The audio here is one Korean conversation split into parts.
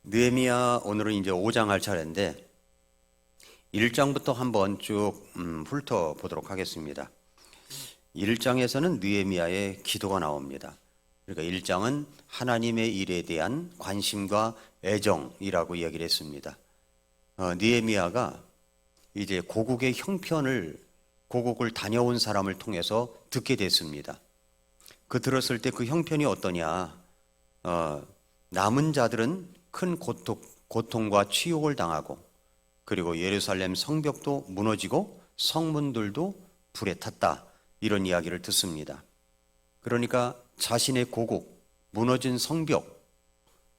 느헤미야 오늘은 이제 5장 할 차례인데 1장부터 한번 쭉 훑어보도록 하겠습니다. 1장에서는 느헤미야의 기도가 나옵니다. 그러니까 1장은 하나님의 일에 대한 관심과 애정이라고 이야기를 했습니다. 느헤미야가 이제 고국의 형편을 고국을 다녀온 사람을 통해서 듣게 됐습니다. 그 들었을 때 그 형편이 어떠냐? 남은 자들은 큰 고통과 치욕을 당하고, 그리고 예루살렘 성벽도 무너지고 성문들도 불에 탔다, 이런 이야기를 듣습니다. 그러니까 자신의 고국, 무너진 성벽,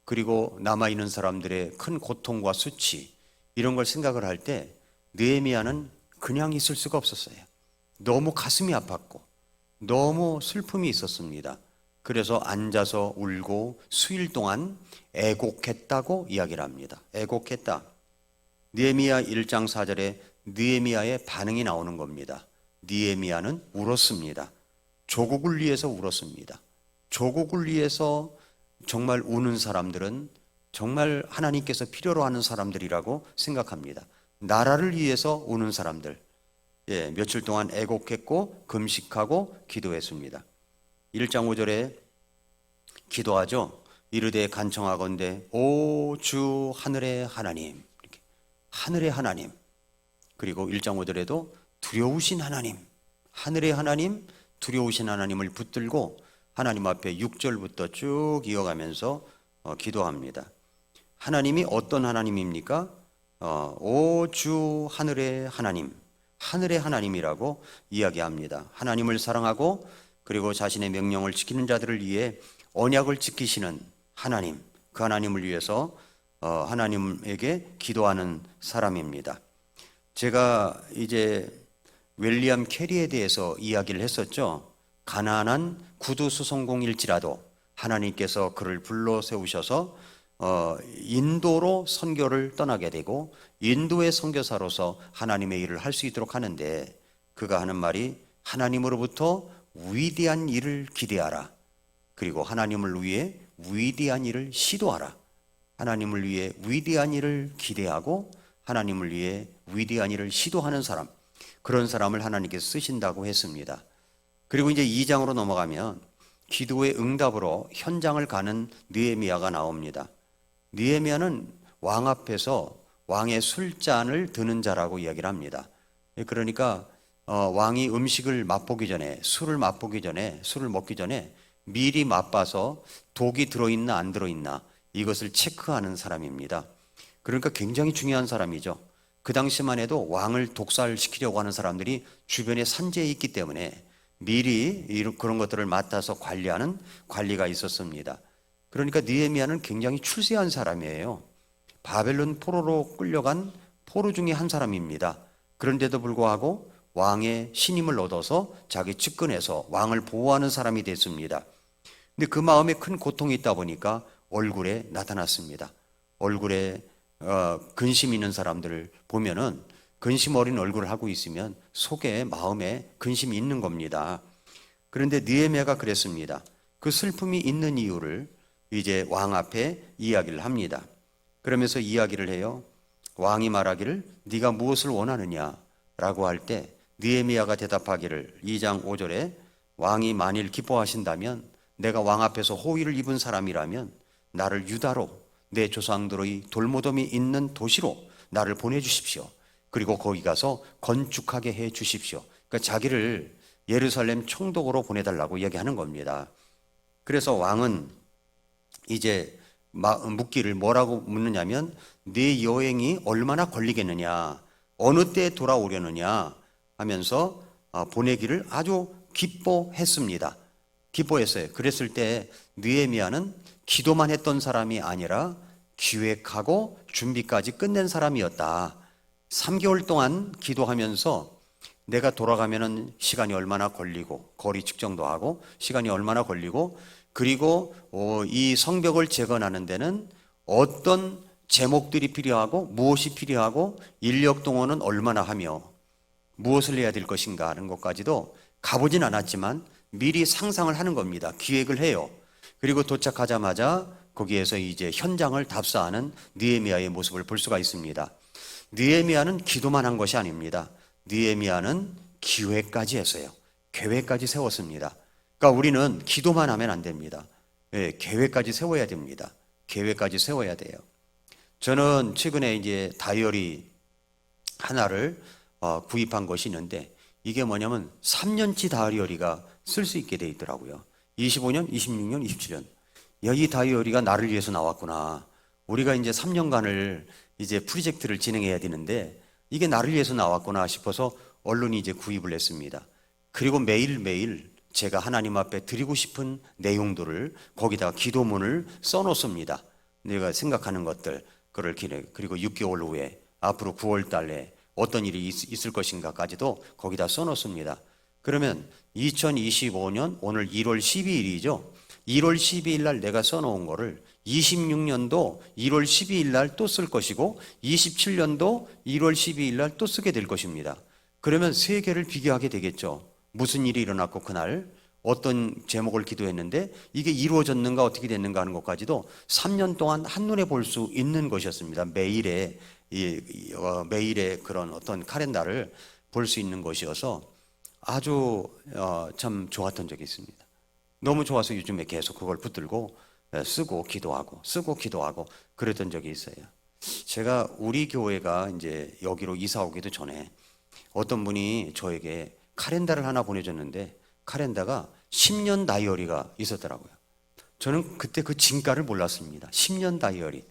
그리고 남아있는 사람들의 큰 고통과 수치, 이런 걸 생각을 할 때 느헤미야는 그냥 있을 수가 없었어요. 너무 가슴이 아팠고 너무 슬픔이 있었습니다. 그래서 앉아서 울고 수일 동안 애곡했다고 이야기를 합니다. 애곡했다. 느헤미야 1장 4절에 느헤미야의 반응이 나오는 겁니다. 느헤미야는 울었습니다. 조국을 위해서 울었습니다. 조국을 위해서 정말 우는 사람들은 정말 하나님께서 필요로 하는 사람들이라고 생각합니다. 나라를 위해서 우는 사람들, 며칠 동안 애곡했고 금식하고 기도했습니다. 1장 5절에 기도하죠. 이르되 간청하건대 오 주 하늘의 하나님, 이렇게. 하늘의 하나님. 그리고 1장 5절에도 두려우신 하나님, 하늘의 하나님, 두려우신 하나님을 붙들고 하나님 앞에 6절부터 쭉 이어가면서 기도합니다. 하나님이 어떤 하나님입니까? 오 주 하늘의 하나님, 하늘의 하나님이라고 이야기합니다. 하나님을 사랑하고 그리고 자신의 명령을 지키는 자들을 위해 언약을 지키시는 하나님, 그 하나님을 위해서 하나님에게 기도하는 사람입니다. 제가 이제 윌리엄 캐리에 대해서 이야기를 했었죠. 가난한 구두수송공일지라도 하나님께서 그를 불러 세우셔서 인도로 선교를 떠나게 되고 인도의 선교사로서 하나님의 일을 할 수 있도록 하는데, 그가 하는 말이 하나님으로부터 위대한 일을 기대하라. 그리고 하나님을 위해 위대한 일을 시도하라. 하나님을 위해 위대한 일을 기대하고 하나님을 위해 위대한 일을 시도하는 사람, 그런 사람을 하나님께서 쓰신다고 했습니다. 그리고 이제 2장으로 넘어가면 기도의 응답으로 현장을 가는 느헤미야가 나옵니다. 느헤미야는 왕 앞에서 왕의 술잔을 드는 자라고 이야기를 합니다. 그러니까 왕이 음식을 맛보기 전에, 술을 먹기 전에 미리 맛봐서 독이 들어있나 안 들어있나 이것을 체크하는 사람입니다. 그러니까 굉장히 중요한 사람이죠. 그 당시만 해도 왕을 독살시키려고 하는 사람들이 주변에 산재에 있기 때문에 미리 그런 것들을 맡아서 관리하는 관리가 있었습니다. 그러니까 느헤미야는 굉장히 출세한 사람이에요. 바벨론 포로로 끌려간 포로 중에 한 사람입니다. 그런데도 불구하고 왕의 신임을 얻어서 자기 측근에서 왕을 보호하는 사람이 됐습니다. 근데 그 마음에 큰 고통이 있다 보니까 얼굴에 나타났습니다. 얼굴에 근심 있는 사람들을 보면은 근심 어린 얼굴을 하고 있으면 속에 마음에 근심이 있는 겁니다. 그런데 느헤미야가 그랬습니다. 그 슬픔이 있는 이유를 이제 왕 앞에 이야기를 합니다. 그러면서 이야기를 해요. 왕이 말하기를 네가 무엇을 원하느냐 라고 할 때 느헤미야가 대답하기를 2장 5절에 왕이 만일 기뻐하신다면, 내가 왕 앞에서 호의를 입은 사람이라면 나를 유다로, 내 조상들의 돌무덤이 있는 도시로 나를 보내주십시오. 그리고 거기 가서 건축하게 해 주십시오. 그러니까 자기를 예루살렘 총독으로 보내달라고 이야기하는 겁니다. 그래서 왕은 이제 묻기를 뭐라고 묻느냐면 네 여행이 얼마나 걸리겠느냐, 어느 때 돌아오려느냐 하면서 보내기를 아주 기뻐했습니다. 기뻐했어요. 그랬을 때 느헤미야는 기도만 했던 사람이 아니라 기획하고 준비까지 끝낸 사람이었다. 3개월 동안 기도하면서 내가 돌아가면은 시간이 얼마나 걸리고, 거리 측정도 하고 시간이 얼마나 걸리고, 그리고 이 성벽을 재건하는 데는 어떤 제목들이 필요하고 무엇이 필요하고 인력 동원은 얼마나 하며 무엇을 해야 될 것인가 하는 것까지도 가보진 않았지만 미리 상상을 하는 겁니다. 기획을 해요. 그리고 도착하자마자 거기에서 이제 현장을 답사하는 느헤미야의 모습을 볼 수가 있습니다. 느헤미야는 기도만 한 것이 아닙니다. 느헤미야는 기획까지 했어요. 계획까지 세웠습니다. 그러니까 우리는 기도만 하면 안 됩니다. 예, 계획까지 세워야 됩니다. 계획까지 세워야 돼요. 저는 최근에 이제 다이어리 하나를 구입한 것이 있는데, 이게 뭐냐면 3년치 다이어리가 쓸 수 있게 돼 있더라고요. 25년, 26년, 27년. 야, 이 다이어리가 나를 위해서 나왔구나. 우리가 이제 3년간을 이제 프로젝트를 진행해야 되는데 이게 나를 위해서 나왔구나 싶어서 언론이 이제 구입을 했습니다. 그리고 매일매일 제가 하나님 앞에 드리고 싶은 내용들을 거기다가 기도문을 써놓습니다. 내가 생각하는 것들, 그걸 그리고 6개월 후에 앞으로 9월 달에 어떤 일이 있을 것인가까지도 거기다 써놓습니다. 그러면 2025년 오늘 1월 12일이죠. 1월 12일 날 내가 써놓은 거를 26년도 1월 12일 날 또 쓸 것이고 27년도 1월 12일 날 또 쓰게 될 것입니다. 그러면 세 개를 비교하게 되겠죠. 무슨 일이 일어났고 그날 어떤 제목을 기도했는데 이게 이루어졌는가 어떻게 됐는가 하는 것까지도 3년 동안 한눈에 볼 수 있는 것이었습니다. 매일의 그런 어떤 카렌다를 볼 수 있는 것이어서 아주 참 좋았던 적이 있습니다. 너무 좋아서 요즘에 계속 그걸 붙들고 쓰고 기도하고 그랬던 적이 있어요. 제가 우리 교회가 이제 여기로 이사 오기도 전에 어떤 분이 저에게 카렌다를 하나 보내줬는데 카렌다가 10년 다이어리가 있었더라고요. 저는 그때 그 진가를 몰랐습니다. 10년 다이어리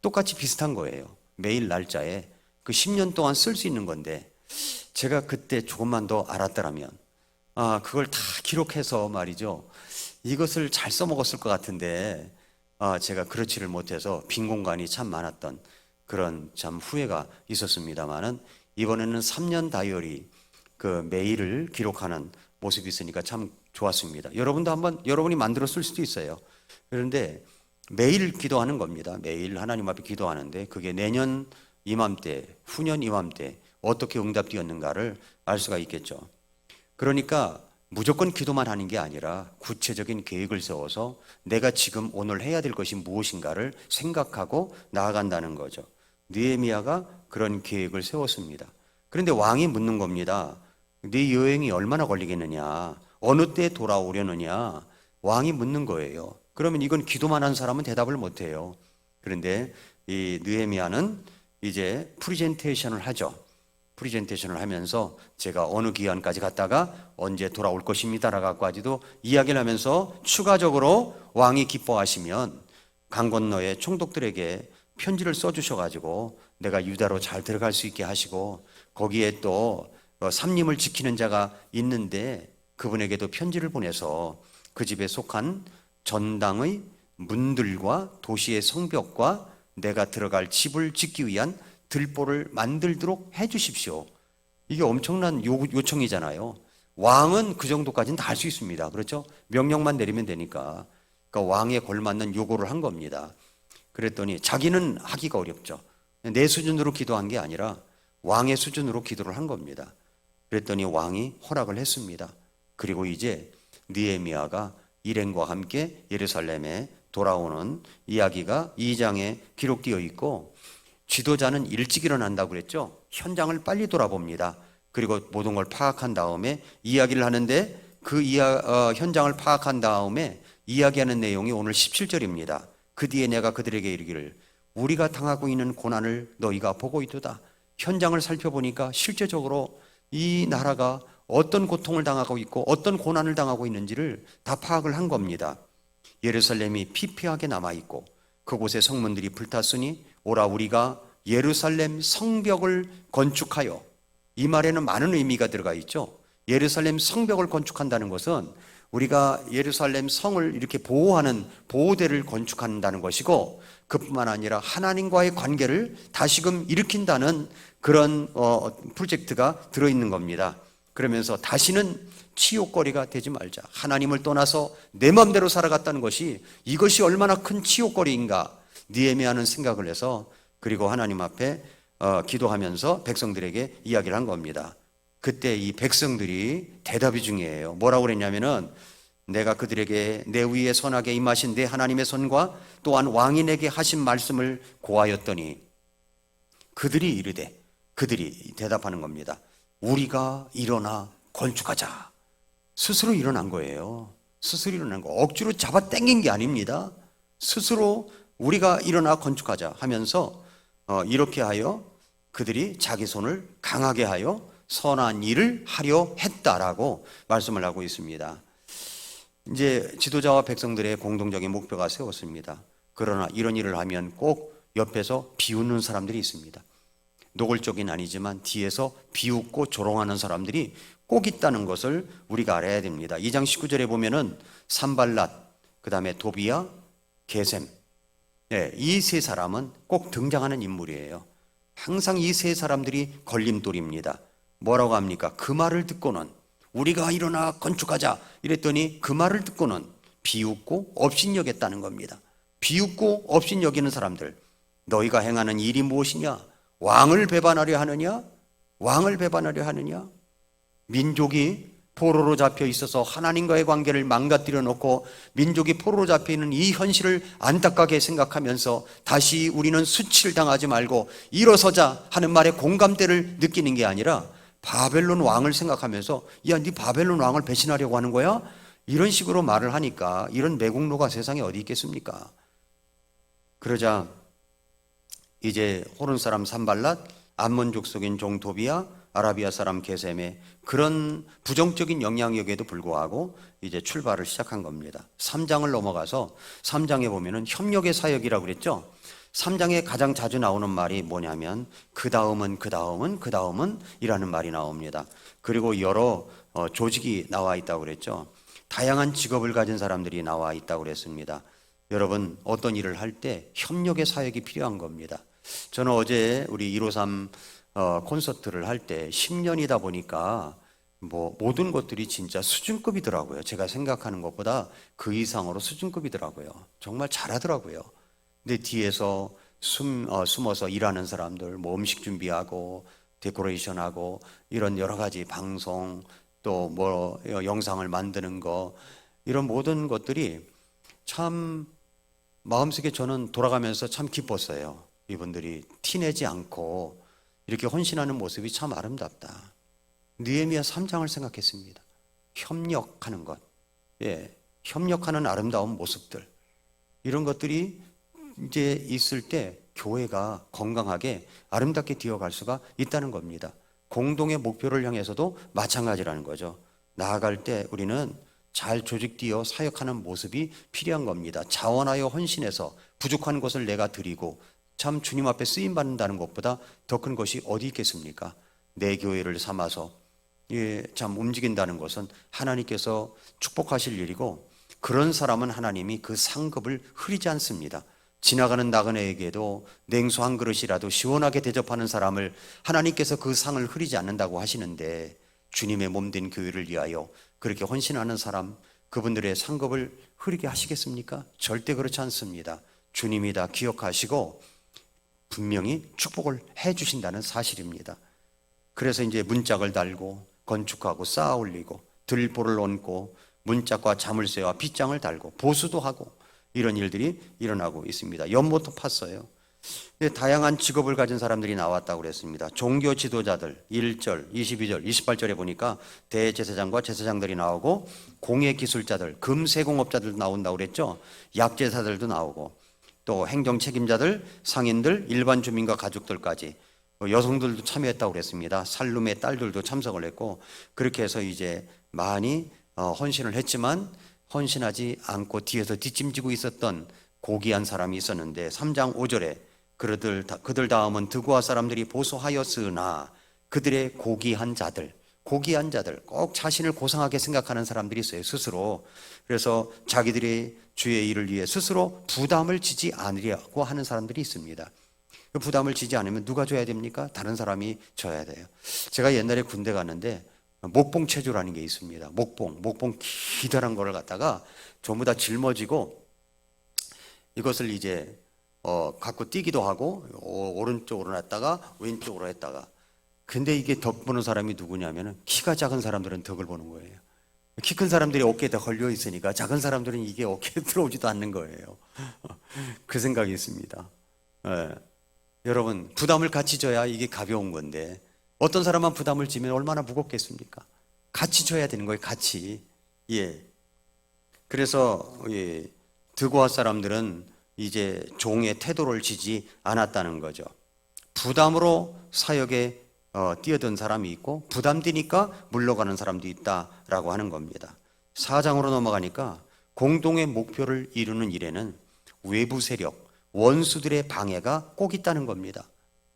똑같이 비슷한 거예요. 매일 날짜에 그 10년 동안 쓸 수 있는 건데 제가 그때 조금만 더 알았더라면 그걸 다 기록해서 말이죠, 이것을 잘 써먹었을 것 같은데 제가 그렇지를 못해서 빈 공간이 참 많았던 그런 참 후회가 있었습니다만은 이번에는 3년 다이어리 그 매일을 기록하는 모습이 있으니까 참 좋았습니다. 여러분도 한번 여러분이 만들어 쓸 수도 있어요. 그런데 매일 기도하는 겁니다. 매일 하나님 앞에 기도하는데 그게 내년 이맘때, 후년 이맘때 어떻게 응답되었는가를 알 수가 있겠죠. 그러니까 무조건 기도만 하는 게 아니라 구체적인 계획을 세워서 내가 지금 오늘 해야 될 것이 무엇인가를 생각하고 나아간다는 거죠. 느헤미야가 그런 계획을 세웠습니다. 그런데 왕이 묻는 겁니다. 네 여행이 얼마나 걸리겠느냐, 어느 때 돌아오려느냐, 왕이 묻는 거예요. 그러면 이건 기도만 한 사람은 대답을 못해요. 그런데 이 느헤미야는 이제 프리젠테이션을 하죠. 프리젠테이션을 하면서 제가 어느 기간까지 갔다가 언제 돌아올 것입니다라고까지도 이야기를 하면서 추가적으로 왕이 기뻐하시면 강 건너에 총독들에게 편지를 써주셔가지고 내가 유다로 잘 들어갈 수 있게 하시고 거기에 또 삼림을 지키는 자가 있는데 그분에게도 편지를 보내서 그 집에 속한 전당의 문들과 도시의 성벽과 내가 들어갈 집을 짓기 위한 들보를 만들도록 해 주십시오. 이게 엄청난 요청이잖아요. 왕은 그 정도까지는 다 할 수 있습니다. 그렇죠? 명령만 내리면 되니까. 그러니까 왕에 걸맞는 요구를 한 겁니다. 그랬더니 자기는 하기가 어렵죠. 내 수준으로 기도한 게 아니라 왕의 수준으로 기도를 한 겁니다. 그랬더니 왕이 허락을 했습니다. 그리고 이제 느헤미야가 일행과 함께 예루살렘에 돌아오는 이야기가 2장에 기록되어 있고, 지도자는 일찍 일어난다고 그랬죠. 현장을 빨리 돌아봅니다. 그리고 모든 걸 파악한 다음에 이야기를 하는데 그 현장을 파악한 다음에 이야기하는 내용이 오늘 17절입니다. 그 뒤에 내가 그들에게 이르기를 우리가 당하고 있는 고난을 너희가 보고 있도다. 현장을 살펴보니까 실제적으로 이 나라가 어떤 고통을 당하고 있고 어떤 고난을 당하고 있는지를 다 파악을 한 겁니다. 예루살렘이 피폐하게 남아있고 그곳에 성문들이 불탔으니 오라 우리가 예루살렘 성벽을 건축하여, 이 말에는 많은 의미가 들어가 있죠. 예루살렘 성벽을 건축한다는 것은 우리가 예루살렘 성을 이렇게 보호하는 보호대를 건축한다는 것이고, 그뿐만 아니라 하나님과의 관계를 다시금 일으킨다는 그런 프로젝트가 들어있는 겁니다. 그러면서 다시는 치욕거리가 되지 말자. 하나님을 떠나서 내 마음대로 살아갔다는 것이 이것이 얼마나 큰 치욕거리인가 느헤미야는 생각을 해서, 그리고 하나님 앞에 기도하면서 백성들에게 이야기를 한 겁니다. 그때 이 백성들이 대답이 중요해요. 뭐라고 그랬냐면은 내가 그들에게 내 위에 선하게 임하신 내 하나님의 손과 또한 왕인에게 하신 말씀을 고하였더니 그들이 이르되, 그들이 대답하는 겁니다. 우리가 일어나 건축하자. 스스로 일어난 거예요. 스스로 일어난 거. 억지로 잡아 당긴 게 아닙니다. 스스로 우리가 일어나 건축하자 하면서 이렇게 하여 그들이 자기 손을 강하게 하여 선한 일을 하려 했다라고 말씀을 하고 있습니다. 이제 지도자와 백성들의 공동적인 목표가 세웠습니다. 그러나 이런 일을 하면 꼭 옆에서 비웃는 사람들이 있습니다. 노골적인 아니지만 뒤에서 비웃고 조롱하는 사람들이 꼭 있다는 것을 우리가 알아야 됩니다. 2장 19절에 보면은 산발랏, 그 다음에 도비야, 게셈, 이 세 사람은 꼭 등장하는 인물이에요. 항상 이 세 사람들이 걸림돌입니다. 뭐라고 합니까? 그 말을 듣고는 우리가 일어나 건축하자 이랬더니 그 말을 듣고는 비웃고 업신여겼다는 겁니다. 비웃고 업신여기는 사람들, 너희가 행하는 일이 무엇이냐? 왕을 배반하려 하느냐? 왕을 배반하려 하느냐? 민족이 포로로 잡혀 있어서 하나님과의 관계를 망가뜨려 놓고 민족이 포로로 잡혀 있는 이 현실을 안타깝게 생각하면서 다시 우리는 수치를 당하지 말고 일어서자 하는 말에 공감대를 느끼는 게 아니라 바벨론 왕을 생각하면서 야, 네 바벨론 왕을 배신하려고 하는 거야? 이런 식으로 말을 하니까 이런 매국노가 세상에 어디 있겠습니까? 그러자 이제 호른 사람 산발랏, 암몬 족속인 종 도비야, 아라비아 사람 게셈의 그런 부정적인 영향력에도 불구하고 이제 출발을 시작한 겁니다. 3장을 넘어가서 3장에 보면은 협력의 사역이라고 그랬죠. 3장에 가장 자주 나오는 말이 뭐냐면 그 다음은 이라는 말이 나옵니다. 그리고 여러 조직이 나와 있다고 그랬죠. 다양한 직업을 가진 사람들이 나와 있다고 그랬습니다. 여러분, 어떤 일을 할 때 협력의 사역이 필요한 겁니다. 저는 어제 우리 153 콘서트를 할 때 10년이다 보니까 모든 것들이 진짜 수준급이더라고요. 제가 생각하는 것보다 그 이상으로 수준급이더라고요. 정말 잘하더라고요. 근데 뒤에서 숨어서 일하는 사람들, 음식 준비하고 데코레이션하고 이런 여러 가지 방송 또 영상을 만드는 거, 이런 모든 것들이 참 마음속에 저는 돌아가면서 참 기뻤어요. 이분들이 티내지 않고 이렇게 헌신하는 모습이 참 아름답다. 느헤미야 3장을 생각했습니다. 협력하는 것, 협력하는 아름다운 모습들, 이런 것들이 이제 있을 때 교회가 건강하게 아름답게 되어갈 수가 있다는 겁니다. 공동의 목표를 향해서도 마찬가지라는 거죠. 나아갈 때 우리는 잘 조직되어 사역하는 모습이 필요한 겁니다. 자원하여 헌신해서 부족한 것을 내가 드리고 참 주님 앞에 쓰임받는다는 것보다 더 큰 것이 어디 있겠습니까? 내 교회를 삼아서 참 움직인다는 것은 하나님께서 축복하실 일이고, 그런 사람은 하나님이 그 상급을 흐리지 않습니다. 지나가는 나그네에게도 냉수 한 그릇이라도 시원하게 대접하는 사람을 하나님께서 그 상을 흐리지 않는다고 하시는데, 주님의 몸된 교회를 위하여 그렇게 헌신하는 사람, 그분들의 상급을 흐리게 하시겠습니까? 절대 그렇지 않습니다. 주님이 다 기억하시고 분명히 축복을 해 주신다는 사실입니다. 그래서 이제 문짝을 달고 건축하고 쌓아 올리고 들보를 얹고 문짝과 자물쇠와 빗장을 달고 보수도 하고 이런 일들이 일어나고 있습니다. 연못도 팠어요. 다양한 직업을 가진 사람들이 나왔다고 그랬습니다. 종교 지도자들 1절, 22절, 28절에 보니까 대제사장과 제사장들이 나오고 공예 기술자들, 금세공업자들도 나온다고 그랬죠. 약제사들도 나오고 또 행정 책임자들, 상인들, 일반 주민과 가족들까지, 여성들도 참여했다고 그랬습니다. 살룸의 딸들도 참석을 했고, 그렇게 해서 이제 많이 헌신을 했지만 헌신하지 않고 뒤에서 뒷짐지고 있었던 고귀한 사람이 있었는데 3장 5절에 그들 다음은 드고아 사람들이 보소하였으나 그들의 고귀한 자들, 꼭 자신을 고상하게 생각하는 사람들이 있어요, 스스로. 그래서 자기들이 주의 일을 위해 스스로 부담을 지지 않으려고 하는 사람들이 있습니다. 그 부담을 지지 않으면 누가 줘야 됩니까? 다른 사람이 줘야 돼요. 제가 옛날에 군대 갔는데 목봉체조라는 게 있습니다. 목봉 기다란 거를 갖다가 전부 다 짊어지고 이것을 이제 갖고 뛰기도 하고 오른쪽으로 놨다가 왼쪽으로 했다가, 근데 이게 덕 보는 사람이 누구냐면 키가 작은 사람들은 덕을 보는 거예요. 키 큰 사람들이 어깨에다 걸려 있으니까 작은 사람들은 이게 어깨에 들어오지도 않는 거예요. 그 생각이 있습니다. 예. 여러분, 부담을 같이 져야 이게 가벼운 건데 어떤 사람만 부담을 지면 얼마나 무겁겠습니까? 같이 져야 되는 거예요, 같이. 예. 그래서 드고아 사람들은 이제 종의 태도를 지지 않았다는 거죠. 부담으로 사역에 뛰어든 사람이 있고 부담되니까 물러가는 사람도 있다라고 하는 겁니다. 4장으로 넘어가니까 공동의 목표를 이루는 일에는 외부 세력, 원수들의 방해가 꼭 있다는 겁니다.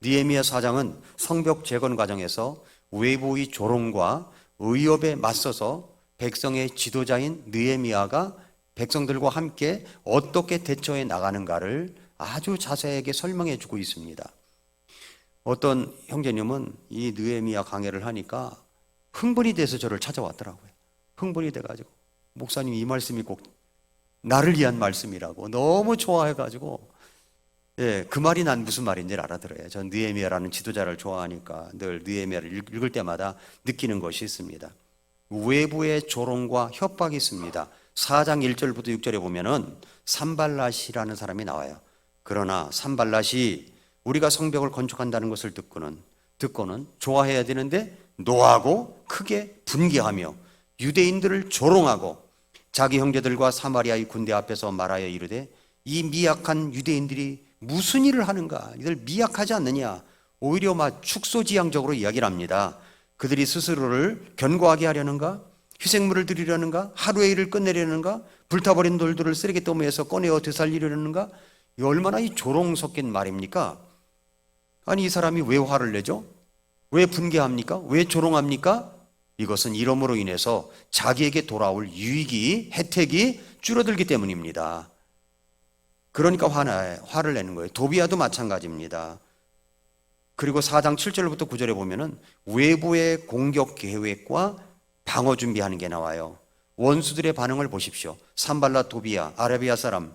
느헤미야 4장은 성벽 재건 과정에서 외부의 조롱과 의협에 맞서서 백성의 지도자인 느헤미야가 백성들과 함께 어떻게 대처해 나가는가를 아주 자세하게 설명해 주고 있습니다. 어떤 형제님은 이 느헤미야 강해를 하니까 흥분이 돼서 저를 찾아왔더라고요. 흥분이 돼가지고 목사님 이 말씀이 꼭 나를 위한 말씀이라고 너무 좋아해가지고 그 말이 난 무슨 말인지 알아들어요. 전 느헤미야라는 지도자를 좋아하니까 늘 느헤미야를 읽을 때마다 느끼는 것이 있습니다. 외부의 조롱과 협박이 있습니다. 4장 1절부터 6절에 보면은 산발랏이라는 사람이 나와요. 그러나 산발랏이 우리가 성벽을 건축한다는 것을 듣고는 좋아해야 되는데 노하고 크게 분개하며 유대인들을 조롱하고 자기 형제들과 사마리아의 군대 앞에서 말하여 이르되 이 미약한 유대인들이 무슨 일을 하는가? 이들 미약하지 않느냐? 오히려 막 축소지향적으로 이야기를 합니다. 그들이 스스로를 견고하게 하려는가? 희생물을 드리려는가? 하루의 일을 끝내려는가? 불타버린 돌들을 쓰레기더미에서 꺼내어 되살리려는가? 이 얼마나 이 조롱 섞인 말입니까? 아니 이 사람이 왜 화를 내죠? 왜 분개합니까? 왜 조롱합니까? 이것은 이름으로 인해서 자기에게 돌아올 유익이, 혜택이 줄어들기 때문입니다. 그러니까 화를 내는 거예요. 도비야도 마찬가지입니다. 그리고 4장 7절부터 9절에 보면은 외부의 공격 계획과 방어 준비하는 게 나와요. 원수들의 반응을 보십시오. 산발랏, 도비야, 아라비아 사람,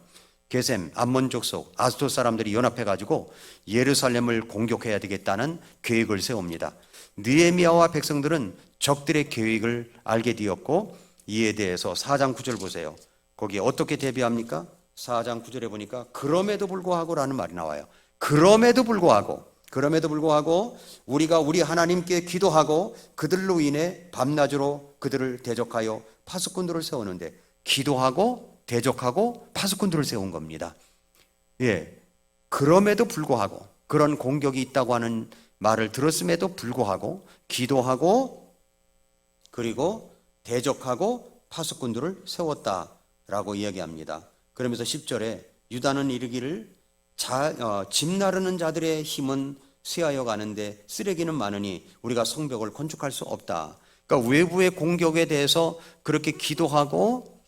게셈, 암몬 족속, 아스돗 사람들이 연합해가지고 예루살렘을 공격해야 되겠다는 계획을 세웁니다. 느헤미야와 백성들은 적들의 계획을 알게 되었고 이에 대해서 4장 9절 보세요. 거기에 어떻게 대비합니까? 4장 9절에 보니까 그럼에도 불구하고라는 말이 나와요. 그럼에도 불구하고 우리가 우리 하나님께 기도하고 그들로 인해 밤낮으로 그들을 대적하여 파수꾼들을 세우는데 기도하고 대적하고 파수꾼들을 세운 겁니다. 예, 그럼에도 불구하고 그런 공격이 있다고 하는 말을 들었음에도 불구하고 기도하고 그리고 대적하고 파수꾼들을 세웠다라고 이야기합니다. 그러면서 10절에 유다는 이르기를 집 나르는 자들의 힘은 쇠하여 가는데 쓰레기는 많으니 우리가 성벽을 건축할 수 없다. 그러니까 외부의 공격에 대해서 그렇게 기도하고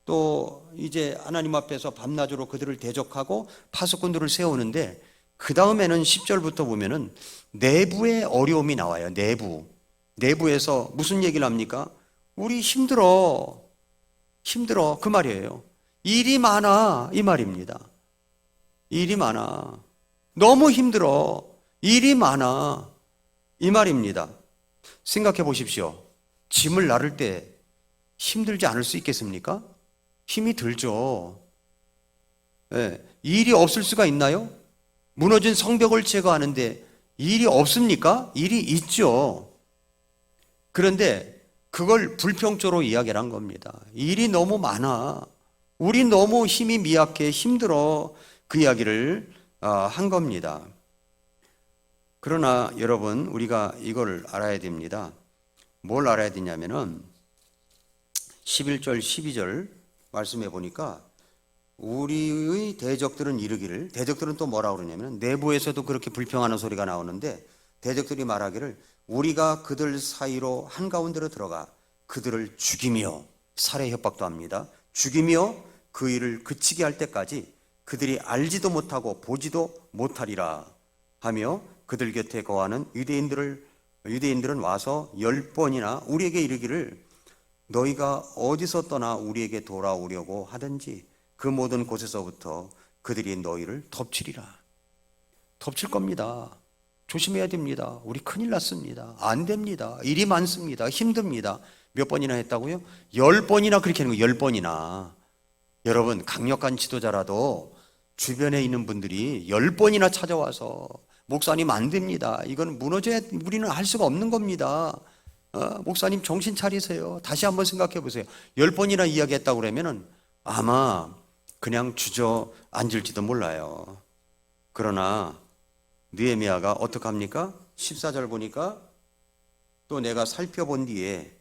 또 이제 하나님 앞에서 밤낮으로 그들을 대적하고 파수꾼들을 세우는데 그 다음에는 10절부터 보면은 내부의 어려움이 나와요. 내부에서 무슨 얘기를 합니까? 우리 힘들어 그 말이에요. 일이 많아 이 말입니다. 일이 많아. 너무 힘들어. 일이 많아. 이 말입니다. 생각해 보십시오. 짐을 나를 때 힘들지 않을 수 있겠습니까? 힘이 들죠. 네. 일이 없을 수가 있나요? 무너진 성벽을 제거하는데 일이 없습니까? 일이 있죠. 그런데 그걸 불평조로 이야기를 한 겁니다. 일이 너무 많아. 우리 너무 힘이 미약해. 힘들어. 그 이야기를 한 겁니다. 그러나 여러분 우리가 이걸 알아야 됩니다. 뭘 알아야 되냐면은 11절 12절 말씀해 보니까 우리의 대적들은 이르기를, 대적들은 또 뭐라고 그러냐면 내부에서도 그렇게 불평하는 소리가 나오는데 대적들이 말하기를 우리가 그들 사이로 한가운데로 들어가 그들을 죽이며, 살해 협박도 합니다. 죽이며 그 일을 그치게 할 때까지 그들이 알지도 못하고 보지도 못하리라 하며 그들 곁에 거하는 유대인들은 와서 10번이나 우리에게 이르기를 너희가 어디서 떠나 우리에게 돌아오려고 하든지 그 모든 곳에서부터 그들이 너희를 덮치리라. 덮칠 겁니다. 조심해야 됩니다. 우리 큰일 났습니다. 안 됩니다. 일이 많습니다. 힘듭니다. 몇 번이나 했다고요? 10번이나 그렇게 하는 거예요. 10번이나. 여러분, 강력한 지도자라도 주변에 있는 분들이 10번이나 찾아와서 목사님 안 됩니다. 이건 무너져야 우리는 할 수가 없는 겁니다. 목사님 정신 차리세요. 다시 한번 생각해 보세요. 10번이나 이야기했다고 그러면은 아마 그냥 주저앉을지도 몰라요. 그러나 느헤미야가 어떡합니까? 14절 보니까 또 내가 살펴본 뒤에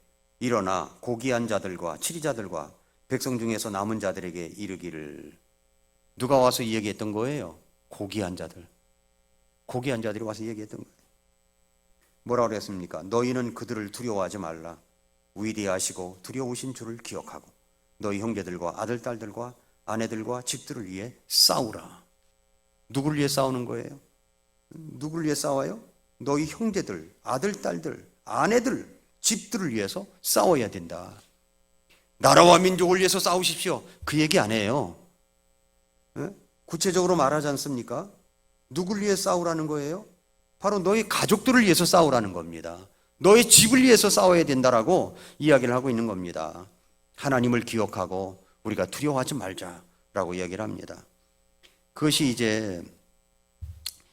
일어나 고귀한 자들과 치리자들과 백성 중에서 남은 자들에게 이르기를. 누가 와서 이야기했던 거예요? 고귀한 자들. 고귀한 자들이 와서 얘기했던 거예요. 뭐라고 그랬습니까? 너희는 그들을 두려워하지 말라. 위대하시고 두려우신 줄을 기억하고 너희 형제들과 아들, 딸들과 아내들과 집들을 위해 싸우라. 누구를 위해 싸우는 거예요? 누구를 위해 싸워요? 너희 형제들, 아들, 딸들, 아내들, 집들을 위해서 싸워야 된다. 나라와 민족을 위해서 싸우십시오. 그 얘기 안 해요. 구체적으로 말하지 않습니까? 누구를 위해 싸우라는 거예요? 바로 너희 가족들을 위해서 싸우라는 겁니다. 너의 집을 위해서 싸워야 된다라고 이야기를 하고 있는 겁니다. 하나님을 기억하고 우리가 두려워하지 말자라고 이야기를 합니다. 그것이 이제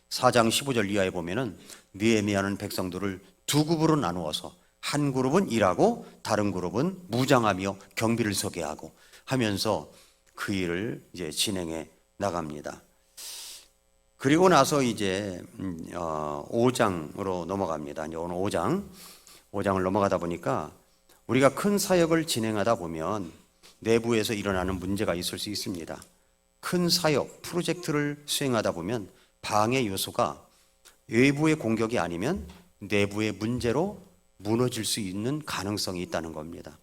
4장 15절 이하에 보면은 느헤미야는 백성들을 두 그룹으로 나누어서 한 그룹은 일하고 다른 그룹은 무장하며 경비를 서게 하고 하면서 그 일을 이제 진행해 나갑니다. 그리고 나서 이제 5장으로 넘어갑니다. 이제 오늘 5장을 넘어가다 보니까 우리가 큰 사역을 진행하다 보면 내부에서 일어나는 문제가 있을 수 있습니다. 큰 사역, 프로젝트를 수행하다 보면 방해 요소가 외부의 공격이 아니면 내부의 문제로 무너질 수 있는 가능성이 있다는 겁니다.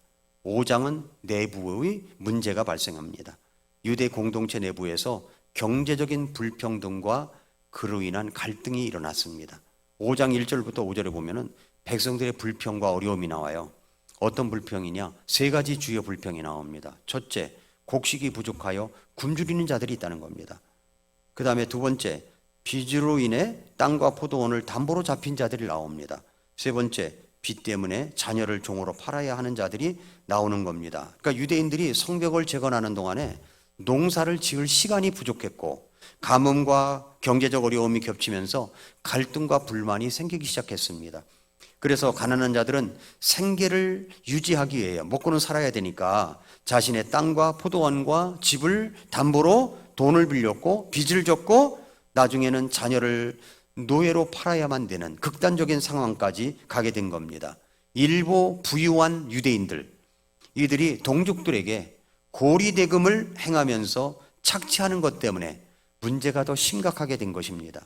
5장은 내부의 문제가 발생합니다. 유대 공동체 내부에서 경제적인 불평등과 그로 인한 갈등이 일어났습니다. 5장 1절부터 5절에 보면은 백성들의 불평과 어려움이 나와요. 어떤 불평이냐? 세 가지 주요 불평이 나옵니다. 첫째, 곡식이 부족하여 굶주리는 자들이 있다는 겁니다. 그 다음에 두 번째, 빚으로 인해 땅과 포도원을 담보로 잡힌 자들이 나옵니다. 세 번째, 빚 때문에 자녀를 종으로 팔아야 하는 자들이 나오는 겁니다. 그러니까 유대인들이 성벽을 재건하는 동안에 농사를 지을 시간이 부족했고 가뭄과 경제적 어려움이 겹치면서 갈등과 불만이 생기기 시작했습니다. 그래서 가난한 자들은 생계를 유지하기 위해 먹고는 살아야 되니까 자신의 땅과 포도원과 집을 담보로 돈을 빌렸고 빚을 졌고 나중에는 자녀를 노예로 팔아야만 되는 극단적인 상황까지 가게 된 겁니다. 일부 부유한 유대인들, 이들이 동족들에게 고리대금을 행하면서 착취하는 것 때문에 문제가 더 심각하게 된 것입니다.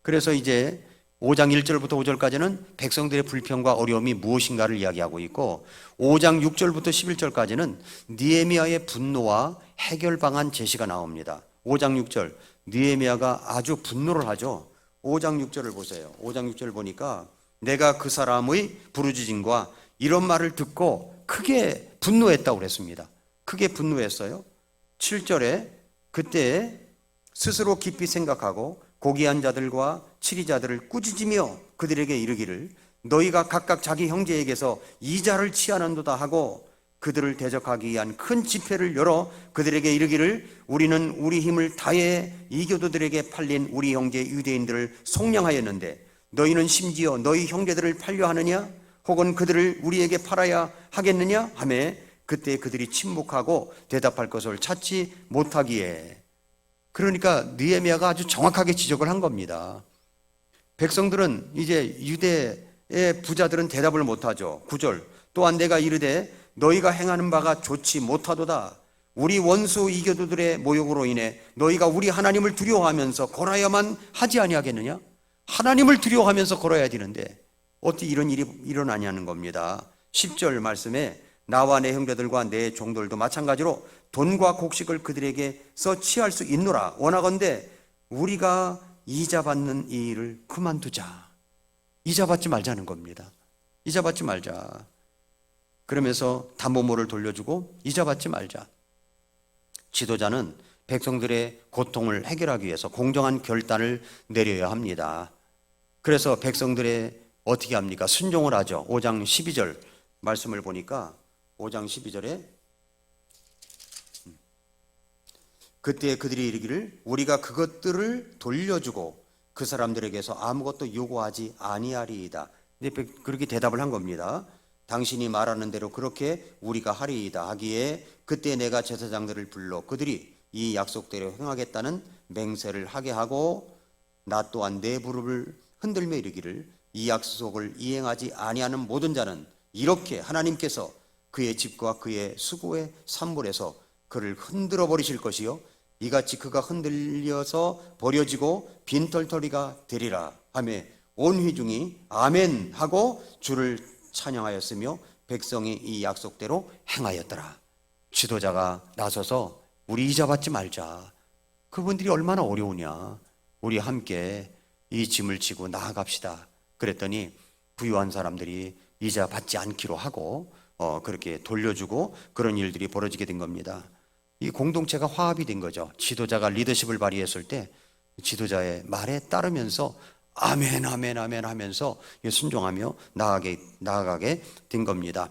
그래서 이제 5장 1절부터 5절까지는 백성들의 불평과 어려움이 무엇인가를 이야기하고 있고 5장 6절부터 11절까지는 느헤미야의 분노와 해결 방안 제시가 나옵니다. 5장 6절, 느헤미야가 아주 분노를 하죠. 5장 6절을 보세요. 5장 6절 보니까 내가 그 사람의 부르짖음과 이런 말을 듣고 크게 분노했다고 그랬습니다. 크게 분노했어요. 7절에 그때 스스로 깊이 생각하고 고귀한 자들과 치리자들을 꾸짖으며 그들에게 이르기를 너희가 각각 자기 형제에게서 이자를 취하는도다 하고 그들을 대적하기 위한 큰 집회를 열어 그들에게 이르기를 우리는 우리 힘을 다해 이교도들에게 팔린 우리 형제 유대인들을 속량하였는데 너희는 심지어 너희 형제들을 팔려 하느냐 혹은 그들을 우리에게 팔아야 하겠느냐 하며 그때 그들이 침묵하고 대답할 것을 찾지 못하기에. 그러니까 느헤미야가 아주 정확하게 지적을 한 겁니다. 백성들은 이제 유대의 부자들은 대답을 못하죠. 9절, 또한 내가 이르되 너희가 행하는 바가 좋지 못하도다. 우리 원수 이교도들의 모욕으로 인해 너희가 우리 하나님을 두려워하면서 걸어야만 하지 아니하겠느냐? 하나님을 두려워하면서 걸어야 되는데 어떻게 이런 일이 일어나냐는 겁니다. 10절 말씀에 나와 내 형제들과 내 종들도 마찬가지로 돈과 곡식을 그들에게서 취할 수 있노라. 원하건대 우리가 이자 받는 이 일을 그만두자. 이자 받지 말자는 겁니다. 이자 받지 말자. 그러면서 담보모를 돌려주고 이자 받지 말자. 지도자는 백성들의 고통을 해결하기 위해서 공정한 결단을 내려야 합니다. 그래서 백성들의 어떻게 합니까? 순종을 하죠. 5장 12절 말씀을 보니까 5장 12절에 그때 그들이 이르기를 우리가 그것들을 돌려주고 그 사람들에게서 아무것도 요구하지 아니하리이다. 그렇게 대답을 한 겁니다. 당신이 말하는 대로 그렇게 우리가 하리이다 하기에 그때 내가 제사장들을 불러 그들이 이 약속대로 행하겠다는 맹세를 하게 하고 나 또한 내 무릎을 흔들며 이르기를 이 약속을 이행하지 아니하는 모든 자는 이렇게 하나님께서 그의 집과 그의 수고의 산물에서 그를 흔들어 버리실 것이요 이같이 그가 흔들려서 버려지고 빈털터리가 되리라 하며 온 회중이 아멘 하고 주를 찬양하였으며 백성이 이 약속대로 행하였더라. 지도자가 나서서 우리 이자 받지 말자. 그분들이 얼마나 어려우냐. 우리 함께 이 짐을 지고 나아갑시다. 그랬더니 부유한 사람들이 이자 받지 않기로 하고 그렇게 돌려주고 그런 일들이 벌어지게 된 겁니다. 이 공동체가 화합이 된 거죠. 지도자가 리더십을 발휘했을 때 지도자의 말에 따르면서 아멘 아멘 아멘 하면서 순종하며 나아가게 된 겁니다.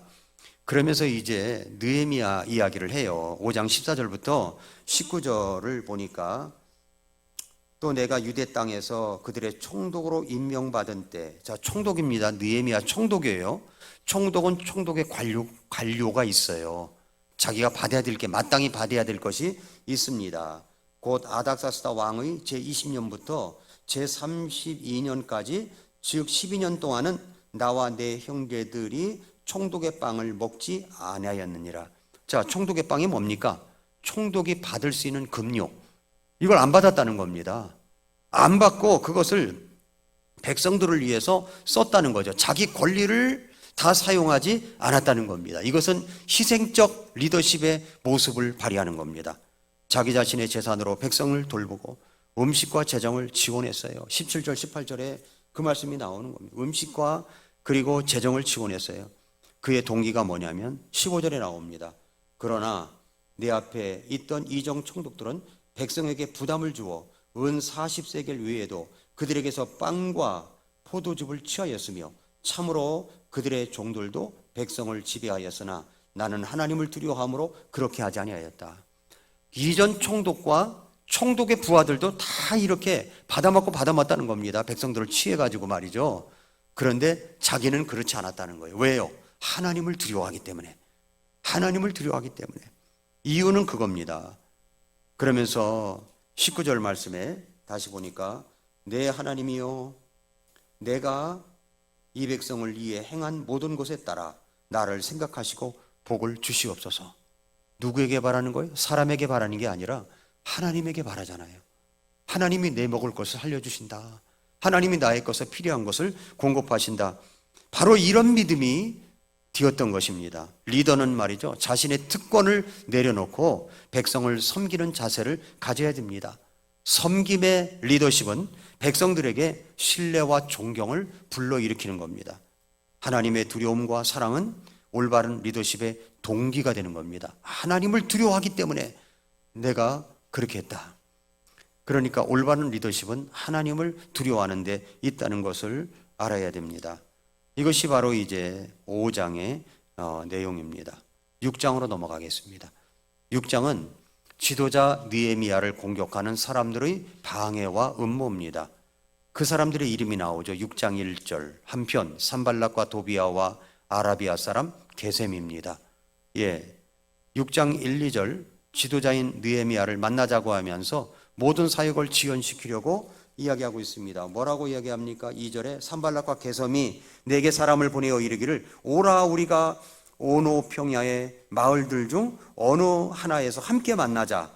그러면서 이제 느헤미야 이야기를 해요. 5장 14절부터 19절을 보니까 또 내가 유대 땅에서 그들의 총독으로 임명받은 때, 자 총독입니다. 느헤미야 총독이에요. 총독은 총독의 관료가 있어요. 자기가 받아야 될 게 마땅히 받아야 될 것이 있습니다. 곧 아닥사스다 왕의 제20년부터 제32년까지 즉 12년 동안은 나와 내 형제들이 총독의 빵을 먹지 아니하였느니라. 자, 총독의 빵이 뭡니까? 총독이 받을 수 있는 금료, 이걸 안 받았다는 겁니다. 안 받고 그것을 백성들을 위해서 썼다는 거죠. 자기 권리를 다 사용하지 않았다는 겁니다. 이것은 희생적 리더십의 모습을 발휘하는 겁니다. 자기 자신의 재산으로 백성을 돌보고 음식과 재정을 지원했어요. 17절 18절에 그 말씀이 나오는 겁니다. 음식과 그리고 재정을 지원했어요. 그의 동기가 뭐냐면 15절에 나옵니다. 그러나 내 앞에 있던 이정 총독들은 백성에게 부담을 주어 은 40세겔 외에도 그들에게서 빵과 포도즙을 취하였으며 참으로 그들의 종들도 백성을 지배하였으나 나는 하나님을 두려워함으로 그렇게 하지 아니하였다. 이전 총독과 총독의 부하들도 다 이렇게 받아먹었다는 겁니다. 백성들을 취해가지고 말이죠. 그런데 자기는 그렇지 않았다는 거예요. 왜요? 하나님을 두려워하기 때문에. 하나님을 두려워하기 때문에. 이유는 그겁니다. 그러면서 19절 말씀에 다시 보니까 내 하나님이요 내가 이 백성을 위해 행한 모든 것에 따라 나를 생각하시고 복을 주시옵소서. 누구에게 바라는 거예요? 사람에게 바라는 게 아니라 하나님에게 바라잖아요. 하나님이 내 먹을 것을 살려주신다. 하나님이 나의 것에 필요한 것을 공급하신다. 바로 이런 믿음이 되었던 것입니다. 리더는 말이죠, 자신의 특권을 내려놓고 백성을 섬기는 자세를 가져야 됩니다. 섬김의 리더십은 백성들에게 신뢰와 존경을 불러일으키는 겁니다. 하나님의 두려움과 사랑은 올바른 리더십의 동기가 되는 겁니다. 하나님을 두려워하기 때문에 내가 그렇게 했다. 그러니까 올바른 리더십은 하나님을 두려워하는 데 있다는 것을 알아야 됩니다. 이것이 바로 이제 5장의 내용입니다. 6장으로 넘어가겠습니다. 6장은 지도자 느헤미야를 공격하는 사람들의 방해와 음모입니다. 그 사람들의 이름이 나오죠. 6장 1절 한편 산발락과 도비아와 아라비아 사람 게셈입니다. 6장 1, 2절 지도자인 느헤미야를 만나자고 하면서 모든 사역을 지연시키려고 이야기하고 있습니다. 뭐라고 이야기합니까? 2절에 산발락과 게셈이 내게 사람을 보내어 이르기를 오라 우리가 오노 평야의 마을들 중 어느 하나에서 함께 만나자.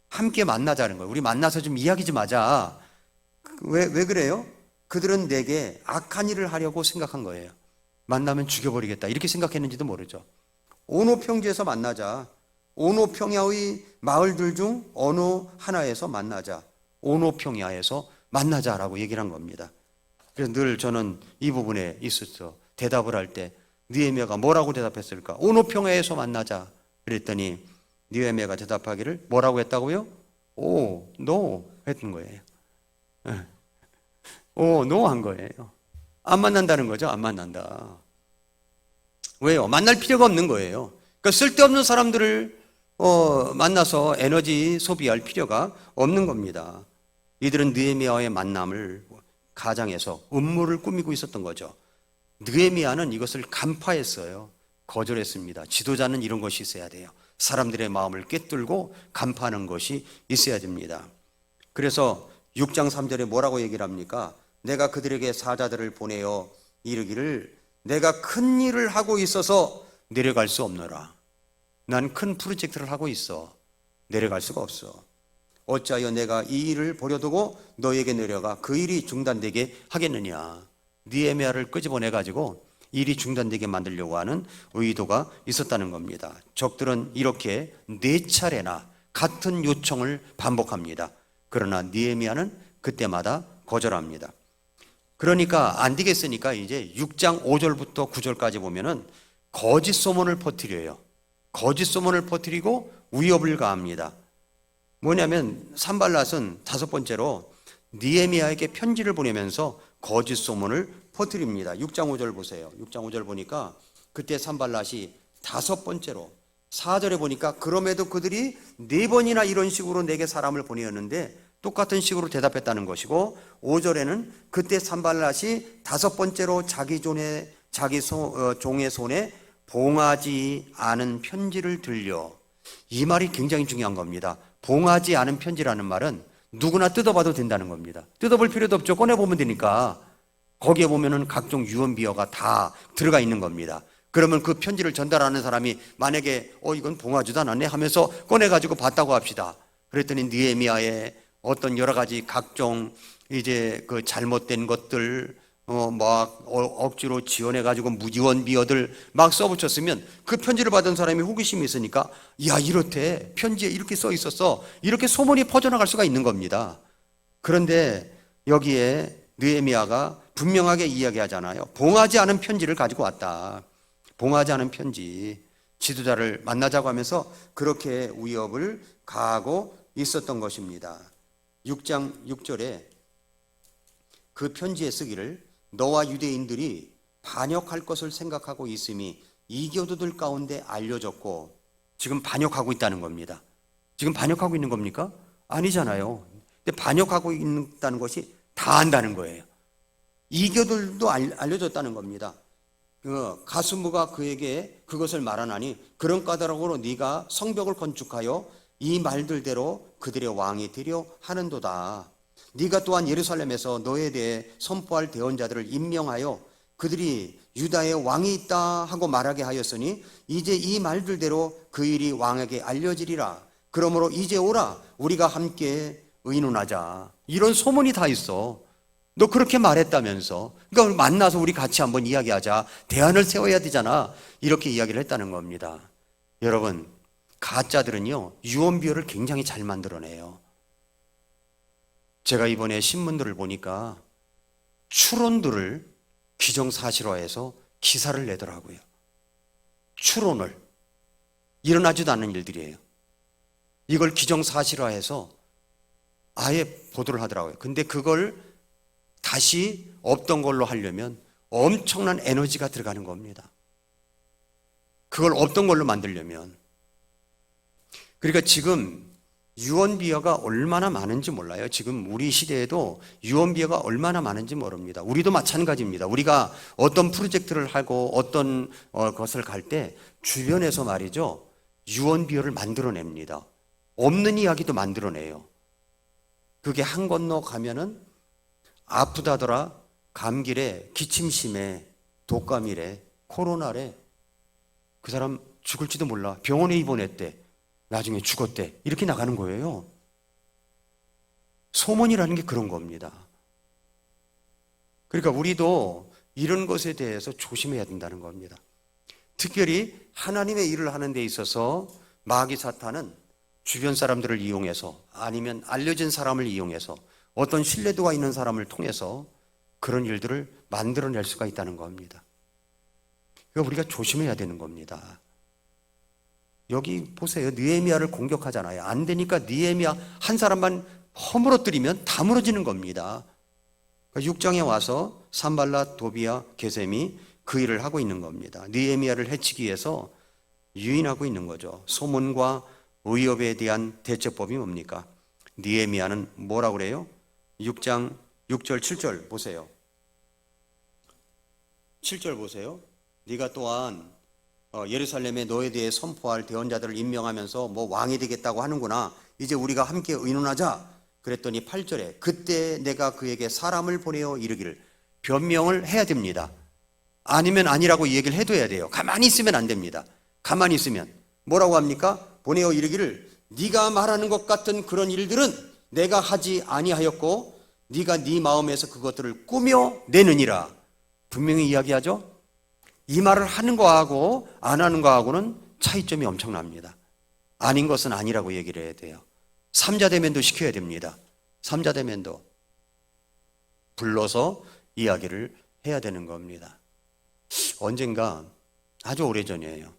함께 만나자는 거예요. 우리 만나서 좀 이야기 좀 하자. 왜 그래요? 그들은 내게 악한 일을 하려고 생각한 거예요. 만나면 죽여버리겠다 이렇게 생각했는지도 모르죠. 오노 평지에서 만나자. 오노 평야의 마을들 중 어느 하나에서 만나자. 오노 평야에서 만나자라고 얘기를 한 겁니다. 그래서 늘 저는 이 부분에 있었죠. 대답을 할 때 느헤미야가 뭐라고 대답했을까? 오노 평야에서 만나자. 그랬더니 느헤미야가 대답하기를 뭐라고 했다고요? 오, 노 했던 거예요. 노한 거예요. 안 만난다는 거죠. 안 만난다. 왜요? 만날 필요가 없는 거예요. 그러니까 쓸데없는 사람들을 만나서 에너지 소비할 필요가 없는 겁니다. 이들은 느헤미야와의 만남을 가장해서 음모를 꾸미고 있었던 거죠. 느헤미야는 이것을 간파했어요. 거절했습니다. 지도자는 이런 것이 있어야 돼요. 사람들의 마음을 꿰뚫고 간파하는 것이 있어야 됩니다. 그래서 6장 3절에 뭐라고 얘기를 합니까? 내가 그들에게 사자들을 보내어 이르기를 내가 큰 일을 하고 있어서 내려갈 수 없노라. 난 큰 프로젝트를 하고 있어. 내려갈 수가 없어. 어찌하여 내가 이 일을 버려두고 너에게 내려가 그 일이 중단되게 하겠느냐. 느헤미야를 끄집어내가지고 일이 중단되게 만들려고 하는 의도가 있었다는 겁니다. 적들은 이렇게 4차례나 같은 요청을 반복합니다. 그러나 느헤미야는 그때마다 거절합니다. 그러니까 안 되겠으니까 이제 6장 5절부터 9절까지 보면은 거짓 소문을 퍼뜨려요. 거짓 소문을 퍼뜨리고 위협을 가합니다. 뭐냐면 산발랏은 5번째로 느헤미야에게 편지를 보내면서 거짓 소문을 퍼뜨립니다. 6장 5절 보세요. 6장 5절 보니까 그때 산발랏이 5번째로 4절에 보니까 그럼에도 그들이 4번이나 이런 식으로 내게 사람을 보내었는데 똑같은 식으로 대답했다는 것이고 5절에는 그때 산발랏이 5번째로 자기 종의 손에 봉하지 않은 편지를 들려. 이 말이 굉장히 중요한 겁니다. 봉하지 않은 편지라는 말은 누구나 뜯어봐도 된다는 겁니다. 뜯어볼 필요도 없죠. 꺼내보면 되니까. 거기에 보면은 각종 유언비어가 다 들어가 있는 겁니다. 그러면 그 편지를 전달하는 사람이 만약에 이건 봉하지도 않았네 하면서 꺼내가지고 봤다고 합시다. 그랬더니 느헤미야의 어떤 여러 가지 각종 이제 그 잘못된 것들 막 억지로 지원해가지고 무지원 비어들 막 써붙였으면 그 편지를 받은 사람이 호기심이 있으니까 야 이렇대 편지에 이렇게 써 있었어 이렇게 소문이 퍼져나갈 수가 있는 겁니다. 그런데 여기에 느헤미야가 분명하게 이야기하잖아요. 봉하지 않은 편지를 가지고 왔다. 봉하지 않은 편지. 지도자를 만나자고 하면서 그렇게 위협을 가하고 있었던 것입니다. 6장 6절에 그 편지에 쓰기를 너와 유대인들이 반역할 것을 생각하고 있음이 이교도들 가운데 알려졌고 지금 반역하고 있다는 겁니다. 지금 반역하고 있는 겁니까? 아니잖아요. 근데 반역하고 있다는 것이 다 안다는 거예요. 이교도들도 알려졌다는 겁니다. 가수무가 그에게 그것을 말하나니 그런 까닭으로 네가 성벽을 건축하여 이 말들대로 그들의 왕이 되려 하는도다. 네가 또한 예루살렘에서 너에 대해 선포할 대언자들을 임명하여 그들이 유다의 왕이 있다 하고 말하게 하였으니 이제 이 말들대로 그 일이 왕에게 알려지리라. 그러므로 이제 오라 우리가 함께 의논하자. 이런 소문이 다 있어. 너 그렇게 말했다면서. 그러니까 만나서 우리 같이 한번 이야기하자. 대안을 세워야 되잖아. 이렇게 이야기를 했다는 겁니다. 여러분, 가짜들은요 유언비어를 굉장히 잘 만들어내요. 제가 이번에 신문들을 보니까 추론들을 기정사실화해서 기사를 내더라고요. 추론을. 일어나지도 않는 일들이에요. 이걸 기정사실화해서 아예 보도를 하더라고요. 근데 그걸 다시 없던 걸로 하려면 엄청난 에너지가 들어가는 겁니다. 그걸 없던 걸로 만들려면. 그러니까 지금 유언비어가 얼마나 많은지 몰라요. 지금 우리 시대에도 유언비어가 얼마나 많은지 모릅니다. 우리도 마찬가지입니다. 우리가 어떤 프로젝트를 하고 어떤 것을 갈 때 주변에서 말이죠. 유언비어를 만들어냅니다. 없는 이야기도 만들어내요. 그게 한 건너 가면은 아프다더라, 감기래, 기침심에, 독감이래, 코로나래. 그 사람 죽을지도 몰라. 병원에 입원했대. 나중에 죽었대. 이렇게 나가는 거예요. 소문이라는 게 그런 겁니다. 그러니까 우리도 이런 것에 대해서 조심해야 된다는 겁니다. 특별히 하나님의 일을 하는 데 있어서 마귀 사탄은 주변 사람들을 이용해서 아니면 알려진 사람을 이용해서 어떤 신뢰도가 있는 사람을 통해서 그런 일들을 만들어낼 수가 있다는 겁니다. 그러니까 우리가 조심해야 되는 겁니다. 여기 보세요. 느헤미야를 공격하잖아요. 안 되니까 느헤미야 한 사람만 허물어뜨리면 다 무너지는 겁니다. 6장에 와서 산발랏, 도비야, 게셈이 그 일을 하고 있는 겁니다. 느헤미야를 해치기 위해서 유인하고 있는 거죠. 소문과 의협에 대한 대처법이 뭡니까? 느헤미야는 뭐라고 그래요? 6장 6절 7절 보세요. 7절 보세요. 네가 또한 예루살렘에 너에 대해 선포할 대언자들을 임명하면서 뭐 왕이 되겠다고 하는구나. 이제 우리가 함께 의논하자. 그랬더니 8절에 그때 내가 그에게 사람을 보내어 이르기를, 변명을 해야 됩니다. 아니면 아니라고 이 얘기를 해둬야 돼요. 가만히 있으면 안 됩니다. 가만히 있으면 뭐라고 합니까? 보내어 이르기를, 네가 말하는 것 같은 그런 일들은 내가 하지 아니하였고 네가 네 마음에서 그것들을 꾸며 내느니라. 분명히 이야기하죠. 이 말을 하는 거하고 안 하는 거하고는 차이점이 엄청납니다. 아닌 것은 아니라고 얘기를 해야 돼요. 삼자대면도 시켜야 됩니다. 삼자대면도 불러서 이야기를 해야 되는 겁니다. 언젠가 아주 오래전이에요.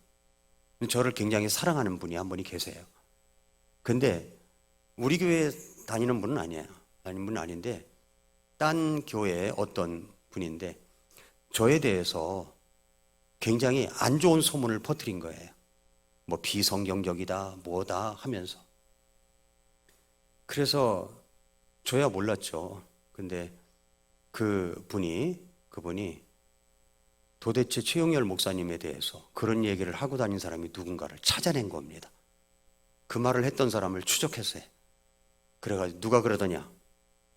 저를 굉장히 사랑하는 분이 한 분이 계세요. 근데 우리 교회에 다니는 분은 아니에요. 다니는 분은 아닌데 딴 교회의 어떤 분인데 저에 대해서 굉장히 안 좋은 소문을 퍼뜨린 거예요. 뭐 비성경적이다 뭐다 하면서. 그래서 저야 몰랐죠. 근데 그분이 도대체 최영열 목사님에 대해서 그런 얘기를 하고 다닌 사람이 누군가를 찾아낸 겁니다. 그 말을 했던 사람을 추적했어요. 그래가지고 누가 그러더냐?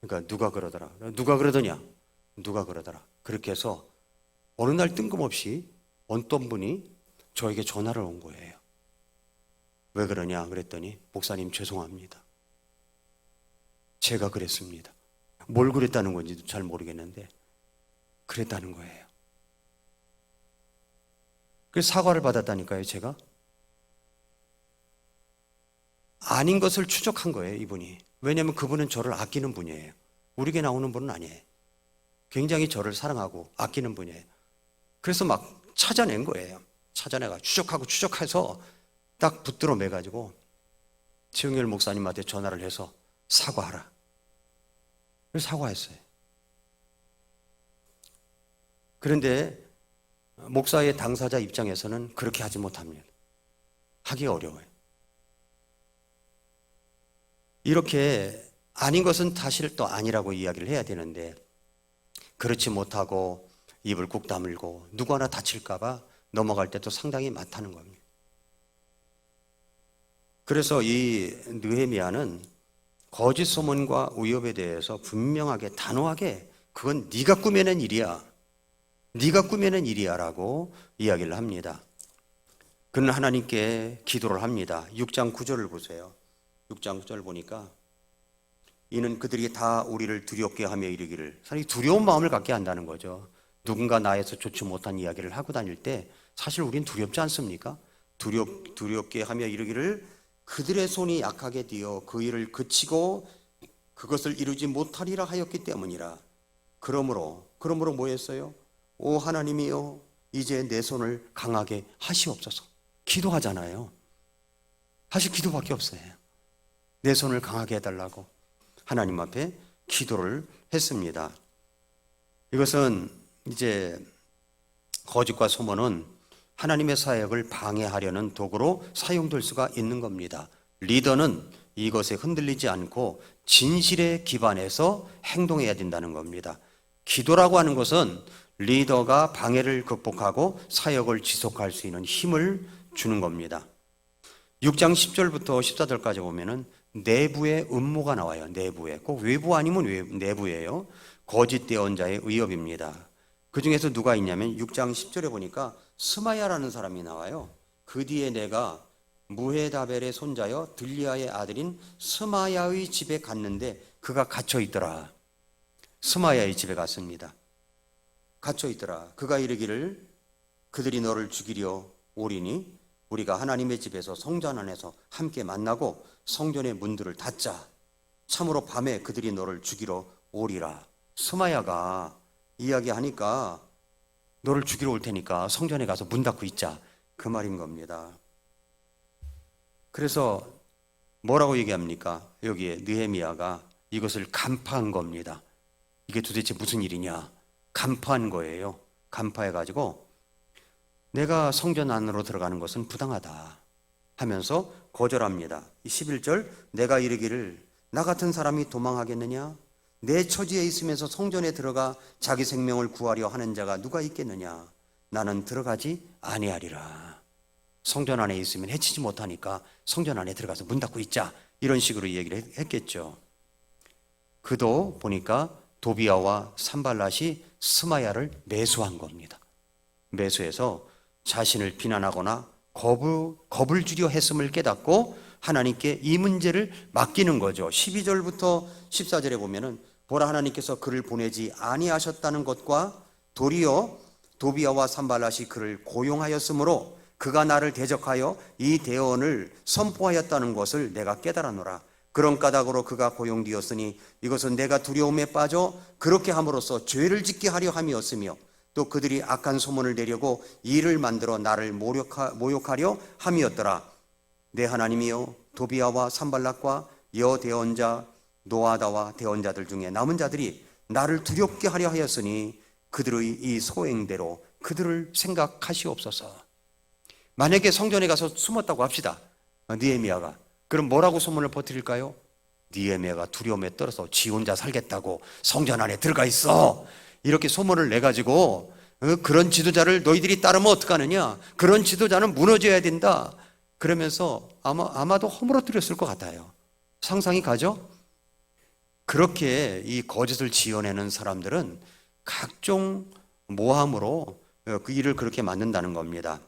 그러니까 누가 그러더라? 누가 그러더냐? 누가 그러더라? 그렇게 해서 어느 날 뜬금없이 어떤 분이 저에게 전화를 온 거예요. 왜 그러냐? 그랬더니 목사님 죄송합니다. 제가 그랬습니다. 뭘 그랬다는 건지도 잘 모르겠는데 그랬다는 거예요. 그래서 사과를 받았다니까요. 제가 아닌 것을 추적한 거예요. 이분이. 왜냐하면 그분은 저를 아끼는 분이에요. 우리 교회 나오는 분은 아니에요. 굉장히 저를 사랑하고 아끼는 분이에요. 그래서 막 찾아낸 거예요. 찾아내가 추적해서 딱 붙들어 매가지고 최영열 목사님한테 전화를 해서 사과하라. 그래서 사과했어요. 그런데 목사의 당사자 입장에서는 그렇게 하지 못합니다. 하기 어려워요. 이렇게 아닌 것은 사실 또 아니라고 이야기를 해야 되는데 그렇지 못하고 입을 꾹 다물고 누구 하나 다칠까 봐 넘어갈 때도 상당히 많다는 겁니다. 그래서 이 느헤미야는 거짓 소문과 위협에 대해서 분명하게 단호하게 그건 네가 꾸며낸 일이야. 네가 꾸며낸 일이야 라고 이야기를 합니다. 그는 하나님께 기도를 합니다. 6장 9절을 보세요. 6장 9절 보니까 이는 그들이 다 우리를 두렵게 하며 이르기를, 사실 두려운 마음을 갖게 한다는 거죠. 누군가 나에서 좋지 못한 이야기를 하고 다닐 때 사실 우린 두렵지 않습니까? 두렵게 하며 이르기를 그들의 손이 약하게 되어 그 일을 그치고 그것을 이루지 못하리라 하였기 때문이라. 그러므로 뭐 했어요? 오 하나님이여 이제 내 손을 강하게 하시옵소서. 기도하잖아요. 사실 기도밖에 없어요. 내 손을 강하게 해달라고 하나님 앞에 기도를 했습니다. 이것은 이제 거짓과 소문은 하나님의 사역을 방해하려는 도구로 사용될 수가 있는 겁니다. 리더는 이것에 흔들리지 않고 진실에 기반해서 행동해야 된다는 겁니다. 기도라고 하는 것은 리더가 방해를 극복하고 사역을 지속할 수 있는 힘을 주는 겁니다. 6장 10절부터 14절까지 보면은 내부의 음모가 나와요. 내부에. 꼭 외부 아니면 내부예요. 거짓 대언자의 위협입니다. 그 중에서 누가 있냐면 6장 10절에 보니까 스마야라는 사람이 나와요. 그 뒤에 내가 무헤다벨의 손자여 들리아의 아들인 스마야의 집에 갔는데 그가 갇혀 있더라. 스마야의 집에 갔습니다. 갇혀 있더라. 그가 이르기를 그들이 너를 죽이려 오리니 우리가 하나님의 집에서 성전 안에서 함께 만나고 성전의 문들을 닫자. 참으로 밤에 그들이 너를 죽이러 오리라. 스마야가 이야기하니까 너를 죽이러 올 테니까 성전에 가서 문 닫고 있자. 그 말인 겁니다. 그래서 뭐라고 얘기합니까? 여기에 느헤미야가 이것을 간파한 겁니다. 이게 도대체 무슨 일이냐 간파한 거예요. 간파해가지고 내가 성전 안으로 들어가는 것은 부당하다 하면서 거절합니다. 11절 내가 이르기를 나 같은 사람이 도망하겠느냐? 내 처지에 있으면서 성전에 들어가 자기 생명을 구하려 하는 자가 누가 있겠느냐? 나는 들어가지 아니하리라. 성전 안에 있으면 해치지 못하니까 성전 안에 들어가서 문 닫고 있자, 이런 식으로 얘기를 했겠죠. 그도 보니까 도비아와 산발랏이 스마야를 매수한 겁니다. 매수해서 자신을 비난하거나 겁을 주려 했음을 깨닫고 하나님께 이 문제를 맡기는 거죠. 12절부터 14절에 보면은 보라, 하나님께서 그를 보내지 아니하셨다는 것과 도리어 도비아와 산발랏이 그를 고용하였으므로 그가 나를 대적하여 이 대언을 선포하였다는 것을 내가 깨달았노라. 그런 까닭으로 그가 고용되었으니 이것은 내가 두려움에 빠져 그렇게 함으로써 죄를 짓게 하려 함이었으며 또 그들이 악한 소문을 내려고 일을 만들어 나를 모욕하려 함이었더라. 내 하나님이여, 도비아와 산발락과 여대언자 노아다와 대언자들 중에 남은 자들이 나를 두렵게 하려 하였으니 그들의 이 소행대로 그들을 생각하시옵소서. 만약에 성전에 가서 숨었다고 합시다, 느헤미야가. 그럼 뭐라고 소문을 퍼뜨릴까요? 느헤미야가 두려움에 떨어서 지 혼자 살겠다고 성전 안에 들어가 있어, 이렇게 소문을 내가지고 그런 지도자를 너희들이 따르면 어떡하느냐, 그런 지도자는 무너져야 된다, 그러면서 아마도 허물어뜨렸을 것 같아요. 상상이 가죠? 그렇게 이 거짓을 지어내는 사람들은 각종 모함으로 그 일을 그렇게 만든다는 겁니다.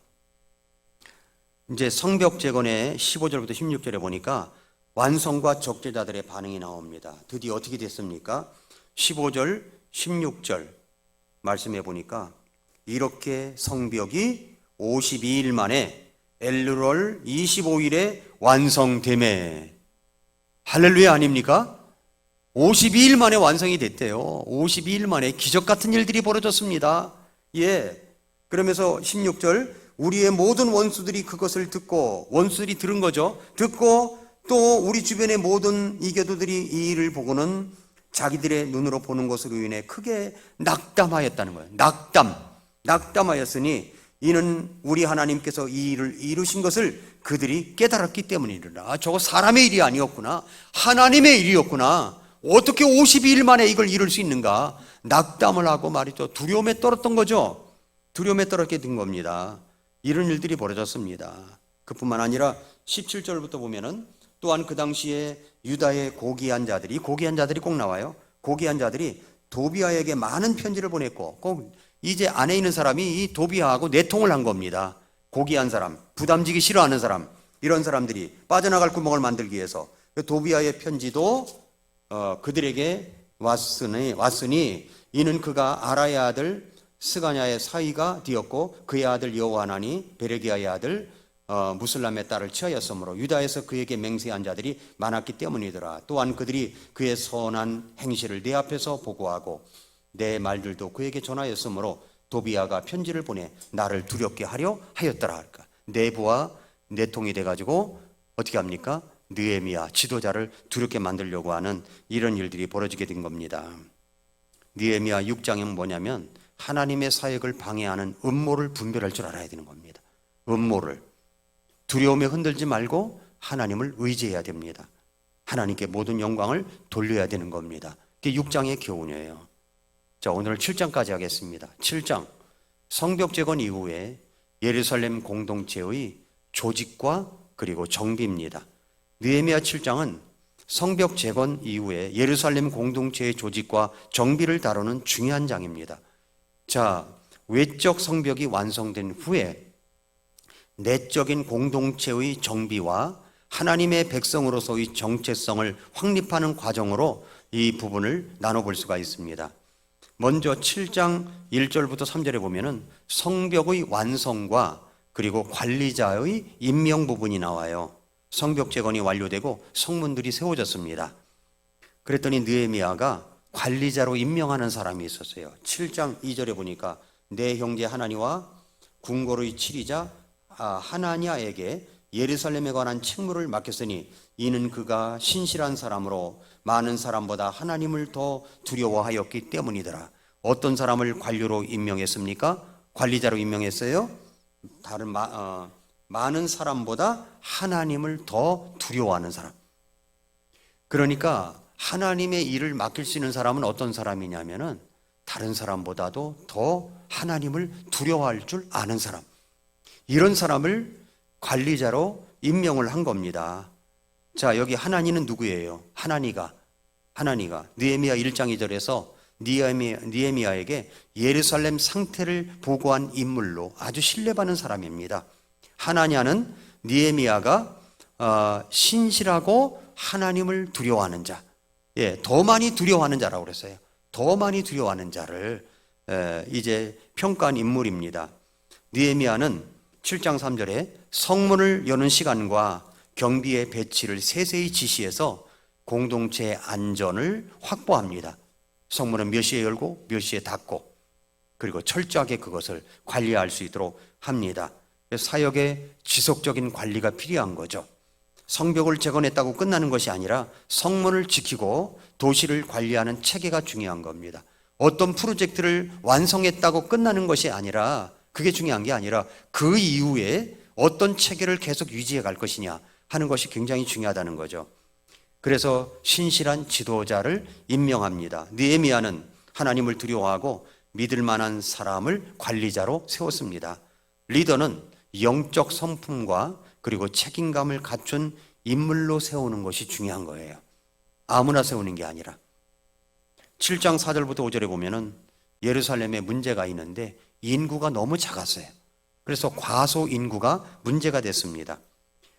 이제 성벽 재건의 15절부터 16절에 보니까 완성과 적재자들의 반응이 나옵니다. 드디어 어떻게 됐습니까? 15절, 16절 말씀해 보니까 이렇게 성벽이 52일 만에 엘르월 25일에 완성되매. 할렐루야 아닙니까? 52일 만에 완성이 됐대요. 52일 만에 기적 같은 일들이 벌어졌습니다. 그러면서 16절 우리의 모든 원수들이 그것을 듣고, 원수들이 들은 거죠. 듣고 또 우리 주변의 모든 이교도들이 이 일을 보고는 자기들의 눈으로 보는 것으로 인해 크게 낙담하였다는 거예요. 낙담하였으니 이는 우리 하나님께서 이 일을 이루신 것을 그들이 깨달았기 때문이라. 저거 사람의 일이 아니었구나, 하나님의 일이었구나. 어떻게 52일 만에 이걸 이룰 수 있는가? 낙담을 하고 말이죠. 두려움에 떨었던 거죠. 두려움에 떨었게 된 겁니다. 이런 일들이 벌어졌습니다. 그뿐만 아니라 17절부터 보면은 또한 그 당시에 유다의 고귀한 자들이 꼭 나와요. 고귀한 자들이 도비아에게 많은 편지를 보냈고, 꼭 이제 안에 있는 사람이 이 도비아하고 내통을 한 겁니다. 고귀한 사람, 부담지기 싫어하는 사람, 이런 사람들이 빠져나갈 구멍을 만들기 위해서 도비아의 편지도 그들에게 왔으니 이는 그가 아라의 아들 스가냐의 사위가 되었고 그의 아들 여호하나니 베레기야의 아들 무슬람의 딸을 취하였으므로 유다에서 그에게 맹세한 자들이 많았기 때문이더라. 또한 그들이 그의 선한 행실을 내 앞에서 보고하고 내 말들도 그에게 전하였으므로 도비아가 편지를 보내 나를 두렵게 하려 하였더라. 그러니까 내부와 내통이 돼가지고 어떻게 합니까? 느헤미야 지도자를 두렵게 만들려고 하는 이런 일들이 벌어지게 된 겁니다. 느헤미야 6장은 뭐냐면 하나님의 사역을 방해하는 음모를 분별할 줄 알아야 되는 겁니다. 음모를. 두려움에 흔들지 말고 하나님을 의지해야 됩니다. 하나님께 모든 영광을 돌려야 되는 겁니다. 그게 6장의 교훈이에요. 자, 오늘 7장까지 하겠습니다. 7장 성벽 재건 이후에 예루살렘 공동체의 조직과 그리고 정비입니다. 느헤미야 7장은 성벽 재건 이후에 예루살렘 공동체의 조직과 정비를 다루는 중요한 장입니다. 자, 외적 성벽이 완성된 후에 내적인 공동체의 정비와 하나님의 백성으로서의 정체성을 확립하는 과정으로 이 부분을 나눠볼 수가 있습니다. 먼저 7장 1절부터 3절에 보면은 성벽의 완성과 그리고 관리자의 임명 부분이 나와요. 성벽 재건이 완료되고 성문들이 세워졌습니다. 그랬더니 느헤미야가 관리자로 임명하는 사람이 있었어요. 7장 2절에 보니까 내 형제 하나니와 궁궐의 치리자 하나냐에게 예루살렘에 관한 책무를 맡겼으니 이는 그가 신실한 사람으로 많은 사람보다 하나님을 더 두려워하였기 때문이더라. 어떤 사람을 관료로 임명했습니까? 관리자로 임명했어요. 많은 사람보다 하나님을 더 두려워하는 사람. 그러니까 하나님의 일을 맡길 수 있는 사람은 어떤 사람이냐면은 다른 사람보다도 더 하나님을 두려워할 줄 아는 사람. 이런 사람을 관리자로 임명을 한 겁니다. 자, 여기 하나니는 누구예요? 하나니가 느헤미야 1장 2절에서 느헤미야에게 예루살렘 상태를 보고한 인물로 아주 신뢰받는 사람입니다. 하나냐는 느헤미야가 신실하고 하나님을 두려워하는 자, 더 많이 두려워하는 자라고 그랬어요. 더 많이 두려워하는 자를 이제 평가한 인물입니다. 느헤미야는 7장 3절에 성문을 여는 시간과 경비의 배치를 세세히 지시해서 공동체의 안전을 확보합니다. 성문은 몇 시에 열고 몇 시에 닫고 그리고 철저하게 그것을 관리할 수 있도록 합니다. 사역의 지속적인 관리가 필요한 거죠. 성벽을 재건했다고 끝나는 것이 아니라 성문을 지키고 도시를 관리하는 체계가 중요한 겁니다. 어떤 프로젝트를 완성했다고 끝나는 것이 아니라, 그게 중요한 게 아니라 그 이후에 어떤 체계를 계속 유지해 갈 것이냐 하는 것이 굉장히 중요하다는 거죠. 그래서 신실한 지도자를 임명합니다. 느헤미야는 하나님을 두려워하고 믿을 만한 사람을 관리자로 세웠습니다. 리더는 영적 성품과 그리고 책임감을 갖춘 인물로 세우는 것이 중요한 거예요. 아무나 세우는 게 아니라. 7장 4절부터 5절에 보면은 예루살렘에 문제가 있는데 인구가 너무 작았어요. 그래서 과소 인구가 문제가 됐습니다.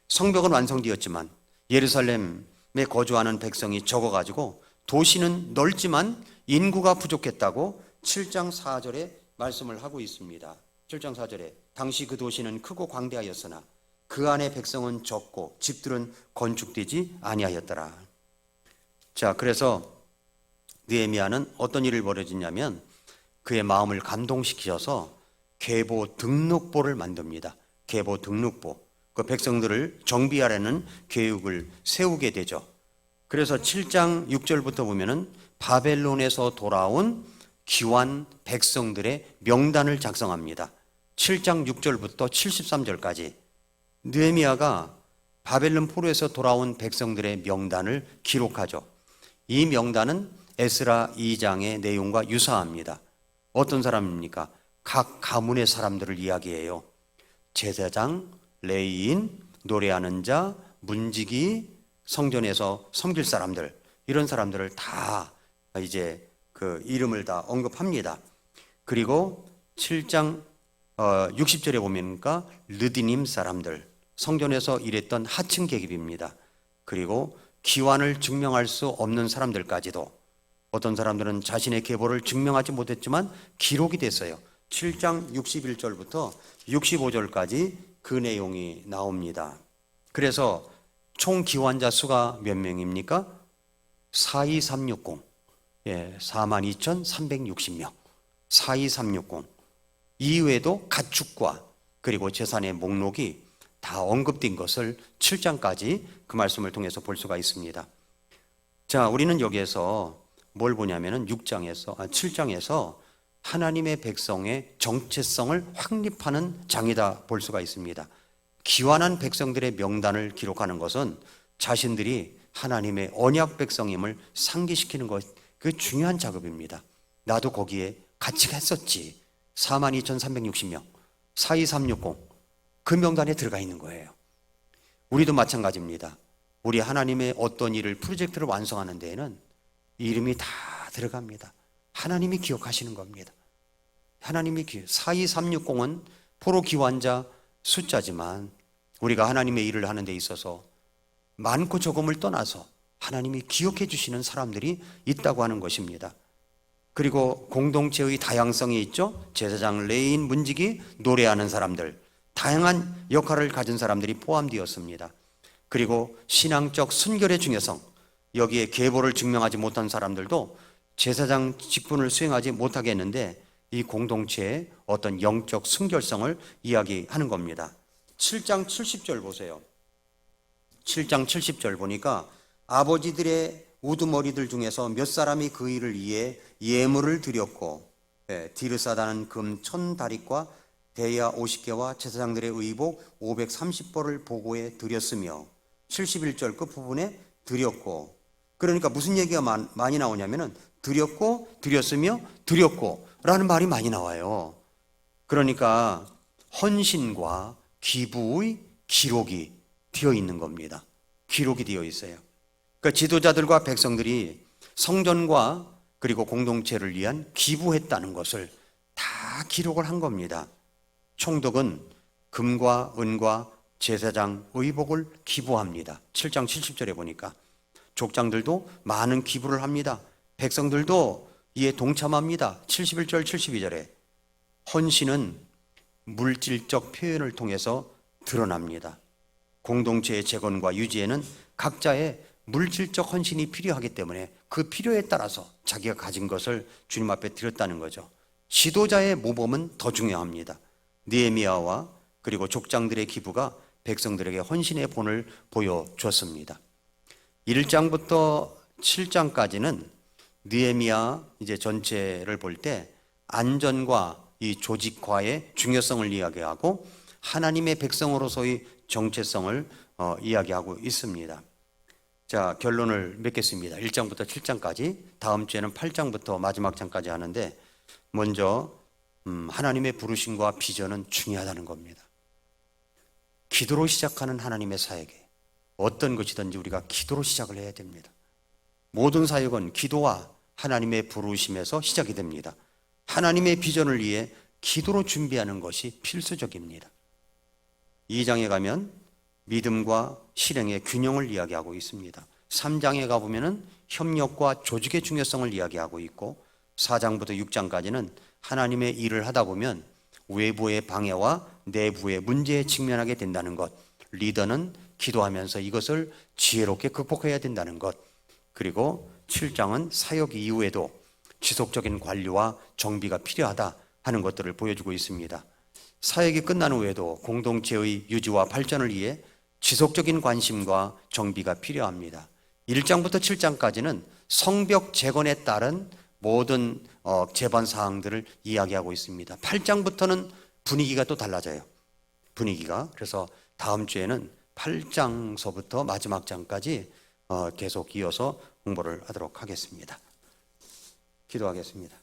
성벽은 완성되었지만 예루살렘에 거주하는 백성이 적어가지고 도시는 넓지만 인구가 부족했다고 7장 4절에 말씀을 하고 있습니다. 7장 4절에 당시 그 도시는 크고 광대하였으나 그 안에 백성은 적고 집들은 건축되지 아니하였더라. 자, 그래서 느헤미야는 어떤 일을 벌여지냐면 그의 마음을 감동시키셔서 계보 등록보를 만듭니다. 계보 등록보. 그 백성들을 정비하라는 계획을 세우게 되죠. 그래서 7장 6절부터 보면은 바벨론에서 돌아온 귀환 백성들의 명단을 작성합니다. 7장 6절부터 73절까지 느헤미야가 바벨론 포로에서 돌아온 백성들의 명단을 기록하죠. 이 명단은 에스라 2장의 내용과 유사합니다. 어떤 사람입니까? 각 가문의 사람들을 이야기해요. 제사장, 레위인, 노래하는 자, 문지기, 성전에서 섬길 사람들, 이런 사람들을 다 이제 그 이름을 다 언급합니다. 그리고 7장 60절에 보니까 르디님 사람들, 성전에서 일했던 하층 계급입니다. 그리고 기환을 증명할 수 없는 사람들까지도, 어떤 사람들은 자신의 계보를 증명하지 못했지만 기록이 됐어요. 7장 61절부터 65절까지 그 내용이 나옵니다. 그래서 총 기환자 수가 몇 명입니까? 42360, 42,360명. 42360. 이외에도 가축과 그리고 재산의 목록이 다 언급된 것을 7장까지 그 말씀을 통해서 볼 수가 있습니다. 자, 우리는 여기에서 뭘 보냐면은 7장에서 하나님의 백성의 정체성을 확립하는 장이다 볼 수가 있습니다. 기환한 백성들의 명단을 기록하는 것은 자신들이 하나님의 언약 백성임을 상기시키는 것, 그게 중요한 작업입니다. 나도 거기에 같이 했었지. 42,360명, 42360, 그 명단에 들어가 있는 거예요. 우리도 마찬가지입니다. 우리 하나님의 어떤 일을, 프로젝트를 완성하는 데에는 이름이 다 들어갑니다. 하나님이 기억하시는 겁니다. 하나님이 42360은 포로 기환자 숫자지만 우리가 하나님의 일을 하는 데 있어서 많고 적음을 떠나서 하나님이 기억해 주시는 사람들이 있다고 하는 것입니다. 그리고 공동체의 다양성이 있죠. 제사장, 레위인, 문지기, 노래하는 사람들, 다양한 역할을 가진 사람들이 포함되었습니다. 그리고 신앙적 순결의 중요성, 여기에 계보를 증명하지 못한 사람들도 제사장 직분을 수행하지 못하게 했는데 이 공동체의 어떤 영적 순결성을 이야기하는 겁니다. 7장 70절 보세요. 7장 70절 보니까 아버지들의 우두머리들 중에서 몇 사람이 그 일을 위해 예물을 드렸고, 디르사다는 금 1000다릿과 대야 50개와 제사장들의 의복 530벌을 보고에 드렸으며, 71절 끝부분에 드렸고, 그러니까 무슨 얘기가 많이 나오냐면은 드렸고, 드렸으며, 드렸고 라는 말이 많이 나와요. 그러니까 헌신과 기부의 기록이 되어 있는 겁니다. 기록이 되어 있어요. 그러니까 지도자들과 백성들이 성전과 그리고 공동체를 위한 기부했다는 것을 다 기록을 한 겁니다. 총독은 금과 은과 제사장 의복을 기부합니다. 7장 70절에 보니까 족장들도 많은 기부를 합니다. 백성들도 이에 동참합니다. 71절 72절에 헌신은 물질적 표현을 통해서 드러납니다. 공동체의 재건과 유지에는 각자의 물질적 헌신이 필요하기 때문에 그 필요에 따라서 자기가 가진 것을 주님 앞에 드렸다는 거죠. 지도자의 모범은 더 중요합니다. 느헤미야와 그리고 족장들의 기부가 백성들에게 헌신의 본을 보여줬습니다. 1장부터 7장까지는 느헤미야 이제 전체를 볼 때 안전과 이 조직화의 중요성을 이야기하고 하나님의 백성으로서의 정체성을 이야기하고 있습니다. 자, 결론을 맺겠습니다. 1장부터 7장까지, 다음 주에는 8장부터 마지막 장까지 하는데, 먼저 하나님의 부르심과 비전은 중요하다는 겁니다. 기도로 시작하는 하나님의 사역에 어떤 것이든지 우리가 기도로 시작을 해야 됩니다. 모든 사역은 기도와 하나님의 부르심에서 시작이 됩니다. 하나님의 비전을 위해 기도로 준비하는 것이 필수적입니다. 2장에 가면 믿음과 실행의 균형을 이야기하고 있습니다. 3장에 가보면 협력과 조직의 중요성을 이야기하고 있고, 4장부터 6장까지는 하나님의 일을 하다 보면 외부의 방해와 내부의 문제에 직면하게 된다는 것, 리더는 기도하면서 이것을 지혜롭게 극복해야 된다는 것, 그리고 7장은 사역 이후에도 지속적인 관리와 정비가 필요하다 하는 것들을 보여주고 있습니다. 사역이 끝난 후에도 공동체의 유지와 발전을 위해 지속적인 관심과 정비가 필요합니다. 1장부터 7장까지는 성벽 재건에 따른 모든 재반 사항들을 이야기하고 있습니다. 8장부터는 분위기가 또 달라져요. 분위기가. 그래서 다음 주에는 8장서부터 마지막 장까지 계속 이어서 공부를 하도록 하겠습니다. 기도하겠습니다.